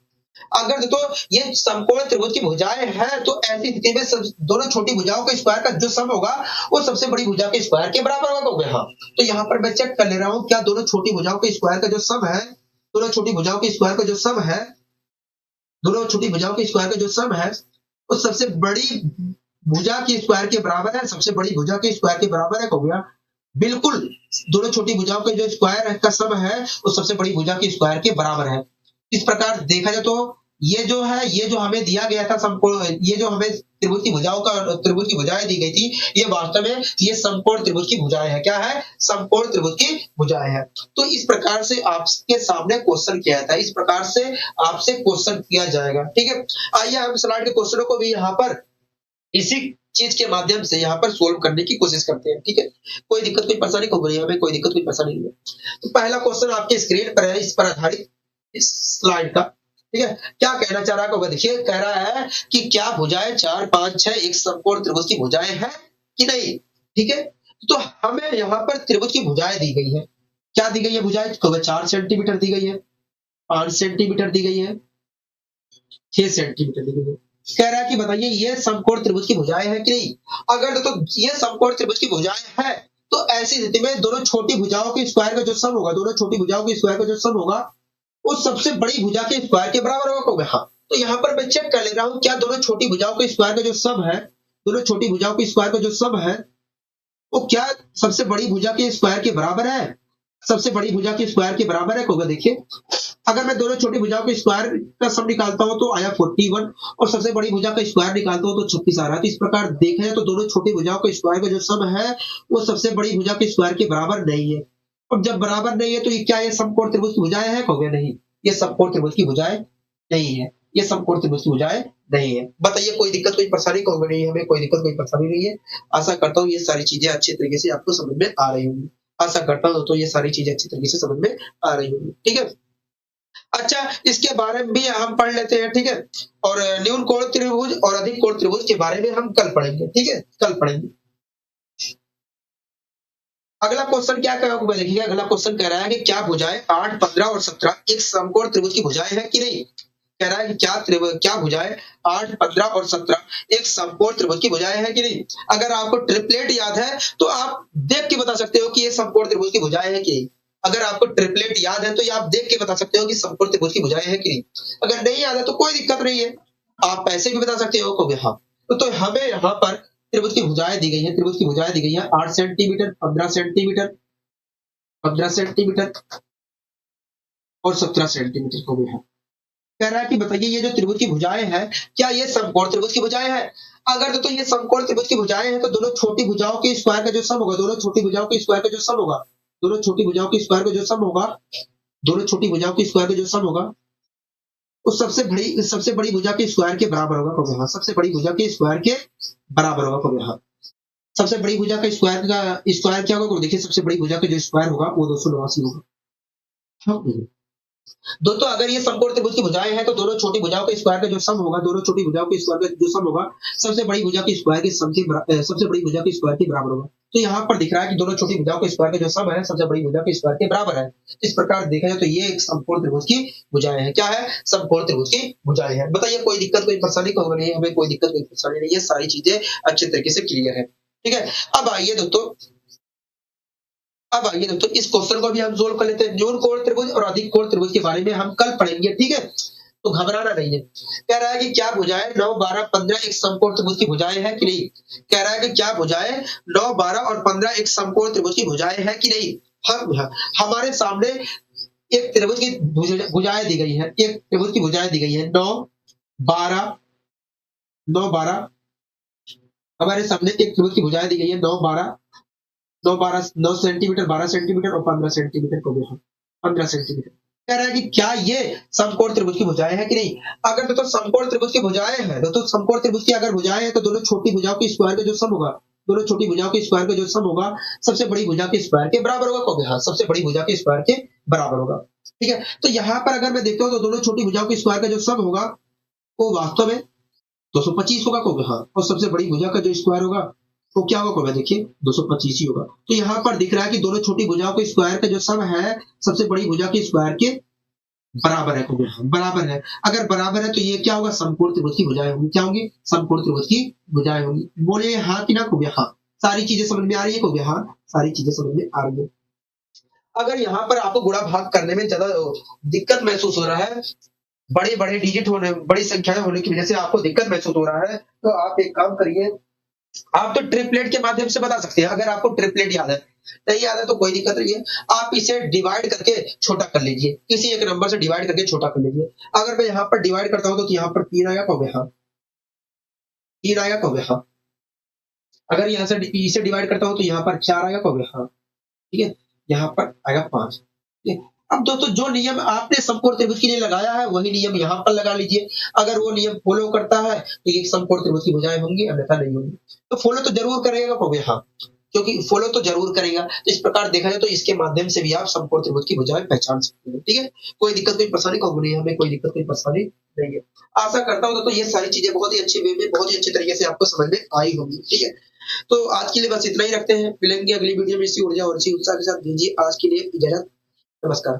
अगर तो ये समकोण त्रिभुज की भुजाएं हैं तो ऐसी स्थिति में दोनों छोटी भुजाओं के स्क्वायर का जो सम होगा वो सबसे बड़ी भुजा के स्क्वायर के बराबर होगा। तो यहाँ पर मैं चेक कर ले रहा हूँ क्या दोनों छोटी भुजाओं के स्क्वायर का जो सम है, दोनों छोटी भुजाओं के स्क्वायर का जो सम है, दोनों छोटी भुजाओं के स्क्वायर का जो सम है वो सबसे बड़ी भुजा के स्क्वायर के बराबर है, सबसे बड़ी भुजा के स्क्वायर के बराबर है। हो गया, बिल्कुल दोनों छोटी भुजाओं के जो स्क्वायर का सम है वो सबसे बड़ी भुजा के स्क्वायर के बराबर है। इस प्रकार देखा जाए तो ये जो हमें दिया गया था समकोण, ये जो हमें त्रिभुज की भुजाएं दी गई थी ये वास्तव में ये समकोण त्रिभुज की भुजाएं है। क्या है, समकोण त्रिभुज की भुजाएं है। तो इस प्रकार से आपके सामने क्वेश्चन किया था, इस प्रकार से आपसे क्वेश्चन किया जाएगा। ठीक है, आइए हम स्लाइड के क्वेश्चनों को भी यहाँ पर इसी चीज के माध्यम से यहाँ पर सोल्व करने की कोशिश करते हैं। ठीक है, कोई दिक्कत कोई परेशानी को नहीं, हमें कोई दिक्कत कोई परेशानी नहीं है। तो पहला क्वेश्चन आपके स्क्रीन पर है, इस पर आधारित इस स्लाइड का। ठीक है, क्या कहना चाह रहा है, देखिए कह रहा है कि क्या भुजाएं 4, 5, 6 एक समकोण त्रिभुज की भुजाएं हैं कि नहीं। ठीक है, तो हमें यहाँ पर त्रिभुज की भुजाएं दी गई है। क्या दी गई है भुजाएं, 4 सेंटीमीटर दी गई है, 5 सेंटीमीटर दी गई है, 6 सेंटीमीटर दी गई है। कह रहा है कि बताइए ये समकोण त्रिभुज की भुजाएं हैं कि नहीं। अगर तो ये समकोण त्रिभुज की भुजाएं हैं तो ऐसी स्थिति में दोनों छोटी भुजाओं के स्क्वायर का जो सम होगा, दोनों छोटी भुजाओं के स्क्वायर का जो सम होगा वो सबसे बड़ी भुजा के स्क्वायर के बराबर होगा। हाँ, तो यहाँ पर मैं चेक कर ले रहा हूँ क्या दोनों छोटी भुजाओं के स्क्वायर का जो सम है, दोनों छोटी भुजाओं के स्क्वायर का जो सम है वो क्या सबसे बड़ी भुजा के स्क्वायर के बराबर है, सबसे बड़ी भुजा के स्क्वायर के बराबर है। होगा, देखिए अगर मैं दोनों छोटी भुजाओं के स्क्वायर का सम निकालता हूं तो आया 41 और सबसे बड़ी भुजा का स्क्वायर निकालता हूं तो 36 आ रहा है। तो इस प्रकार देखा जाए तो दोनों छोटी भुजाओं के स्क्वायर का जो सम है वो सबसे बड़ी भुजा के स्क्वायर के बराबर नहीं है। और जब बराबर नहीं है तो ये क्या, ये समकोण त्रिभुज की भुजाएं है। हो गया, नहीं, ये समकोण त्रिभुज की भुजाएं नहीं है, ये समकोण त्रिभुज की भुजाएं नहीं है। बताइए कोई दिक्कत कोई परेशानी को नहीं है, हमें कोई दिक्कत कोई परेशानी नहीं है। आशा करता हूँ ये सारी चीजें अच्छी तरीके से आपको समझ में आ रही होंगी, आशा करता हूँ तो ये सारी चीजें अच्छी तरीके से समझ में आ रही होंगी। ठीक है, अच्छा इसके बारे में भी हम पढ़ लेते हैं। ठीक है, और न्यून कोण त्रिभुज और अधिक कोण त्रिभुज के बारे में हम कल पढ़ेंगे। ठीक है, कल पढ़ेंगे। अगला क्वेश्चन क्या कह रहा है, देखिए अगला क्वेश्चन कह रहा है कि क्या भुजाएं 8, 15 और 17 एक समकोण त्रिभुज की भुजाएं हैं कि नहीं। कह रहा है कि क्या भुजाएं 8, 15 और 17 एक समकोण त्रिभुज की भुजाएं हैं कि नहीं। अगर आपको ट्रिपलेट याद है तो आप देख के बता सकते हो कि ये समकोण त्रिभुज की भुजाएं हैं कि नहीं। अगर आपको ट्रिपलेट याद है तो ये आप देख के बता सकते हो कि समकोण त्रिभुज की भुजाएं हैं कि नहीं। अगर नहीं याद है तो कोई दिक्कत नहीं है, आप ऐसे भी बता सकते हो। हाँ, तो हमें यहाँ पर त्रिभुज की भुजाएं दी गई है, त्रिभुज की भुजाएं दी गई है 8 सेंटीमीटर, 15 सेंटीमीटर, 15 सेंटीमीटर और 17 सेंटीमीटर को भी है। कह रहा है कि बताइए ये जो त्रिभुज की भुजाएं हैं क्या ये समकोण त्रिभुज की भुजाएं हैं। अगर तो ये समकोण त्रिभुज की भुजाएं हैं तो दोनों छोटी भुजाओं के स्क्वायर का जो सम होगा, दोनों छोटी भुजाओं के स्क्वायर का जो सम होगा, दोनों छोटी भुजाओं के स्क्वायर का जो सम होगा, दोनों छोटी भुजाओं के स्क्वायर का जो सम होगा उस सबसे बड़ी भुजा के स्क्वायर के बराबर होगा कब यहाँ सबसे बड़ी भुजा के स्क्वायर के बराबर होगा कब यहाँ सबसे बड़ी भुजा का स्क्वायर क्या होगा देखिए सबसे बड़ी भुजा का जो स्क्वायर होगा वो 289 होगा। हाँ, दोस्तों अगर ये समकोण त्रिभुज की भुजाएं हैं तो दोनों छोटी भुजाओं के स्क्वायर का जो सम होगा दोनों छोटी भुजाओं के स्क्वायर का जो सम होगा सबसे बड़ी भुजा के स्क्वायर के सम के सबसे बड़ी भुजा के स्क्वायर के बराबर होगा। तो यहाँ पर दिख रहा है कि दोनों छोटी भुजाओं के स्क्वायर का जो सम है सबसे बड़ी भुजा के स्क्वायर के बराबर है। इस प्रकार देखा जाए तो ये एक समकोण त्रिभुज की भुजाएं हैं। क्या है? समकोण त्रिभुज की भुजाएं हैं। बताइए कोई दिक्कत कोई परेशानी को नहीं, हमें कोई दिक्कत कोई परेशानी नहीं, ये सारी चीजें अच्छे तरीके से क्लियर है। ठीक है, अब आइए दोस्तों इस क्वेश्चन को भी हम सोल्व कर लेते हैं। न्यून कोण त्रिभुज और अधिक कोण त्रिभुज के बारे में हम कल पढ़ेंगे। ठीक है, तो घबराना नहीं है। कह रहा है कि क्या भुजाएं 9, 12, 15 एक समकोण त्रिभुज की भुजाएं हैं कि नहीं। कह रहा है कि क्या भुजाएं 9, 12 और 15 एक समकोण त्रिभुज की भुजाएं हैं कि नहीं। हमारे सामने एक त्रिभुज की भुजाएं दी गई है, एक त्रिभुज की भुजाएं दी गई है 9, 12 हमारे सामने एक त्रिभुज की भुजाएं दी गई है 9 सेंटीमीटर, 12 सेंटीमीटर और 15 सेंटीमीटर को देखो 15 सेंटीमीटर। कह रहा है कि क्या ये समकोण त्रिभुज की भुजाएं हैं कि नहीं। अगर तो समकोण त्रिभुज की भुजाएं हैं तो समकोण त्रिभुज की अगर भुजाएं हैं तो दोनों छोटी भुजाओं के स्क्वायर का जो सम होगा दोनों छोटी भुजाओं के स्क्वायर का जो सम होगा सबसे बड़ी भुजा के स्क्वायर के बराबर होगा। कब? हाँ, सबसे बड़ी भुजा के स्क्वायर के बराबर होगा। ठीक है, तो यहाँ पर अगर मैं देखता हूँ तो दोनों छोटी भुजाओं के स्क्वायर का जो सम होगा वो वास्तव में 225 होगा। कब? हाँ, और सबसे बड़ी भुजा का जो स्क्वायर होगा तो क्या होगा कब? देखिए 225 ही होगा। तो यहाँ पर दिख रहा है कि दोनों छोटी भुजाओं के स्क्वायर का जो सम है सबसे बड़ी भुजा के स्क्वायर के बराबर है। कब? बराबर है। अगर बराबर है तो ये क्या होगा? समकोण त्रिभुज की भुजाएं होंगी। क्या होंगी? समकोण त्रिभुज की भुजाएं होंगी। बोले हाँ कि ना कब? हाँ, सारी चीजें समझ में आ रही है। कब? हाँ, सारी चीजें समझ में आ रही है। अगर यहाँ पर आपको गुणा भाग करने में ज्यादा दिक्कत महसूस हो रहा है, बड़े बड़े डिजिट होने बड़ी संख्याएं होने की वजह से आपको दिक्कत महसूस हो रहा है, तो आप एक काम करिए, आप तो ट्रिपलेट के माध्यम से बता सकते हैं। अगर आपको ट्रिपलेट याद है, नहीं याद है तो कोई दिक्कत नहीं है, आप इसे डिवाइड करके छोटा कर लीजिए, किसी एक नंबर से डिवाइड करके छोटा कर लीजिए। अगर मैं यहाँ पर डिवाइड करता हूँ तो यहाँ पर 3 आएगा। कब? यहाँ 3 आएगा। कब? यहाँ अगर यहाँ से इसे डिवाइड करता हूँ तो यहाँ पर 4 आएगा। कब? यहाँ ठीक है, यहाँ पर आएगा 5। ठीक है, अब दोस्तों जो नियम आपने समकोण त्रिभुज के लिए लगाया है वही नियम यहाँ पर लगा लीजिए। अगर वो नियम फॉलो करता है तो ये समकोण त्रिभुज की भुजाएं होंगी, अन्यथा नहीं होंगी। तो फॉलो तो जरूर करेगा कब? हाँ, क्योंकि फॉलो तो जरूर करेगा। तो इस प्रकार देखा जाए तो इसके माध्यम से भी आप समकोण त्रिभुज की भुजाएं पहचान सकते हैं। ठीक है, कोई दिक्कत कोई परेशानी कहूँ नहीं, हमें कोई दिक्कत कोई परेशानी नहीं है। आशा करता हूँ तो ये सारी चीजें बहुत ही अच्छी वे में बहुत ही अच्छे तरीके से आपको समझ में आई होंगी। ठीक है, तो आज के लिए बस इतना ही रखते हैं। मिलेंगे अगली वीडियो में इसी ऊर्जा और इसी उत्साह के साथ। दीजिए आज के लिए इजाजत। नमस्कार।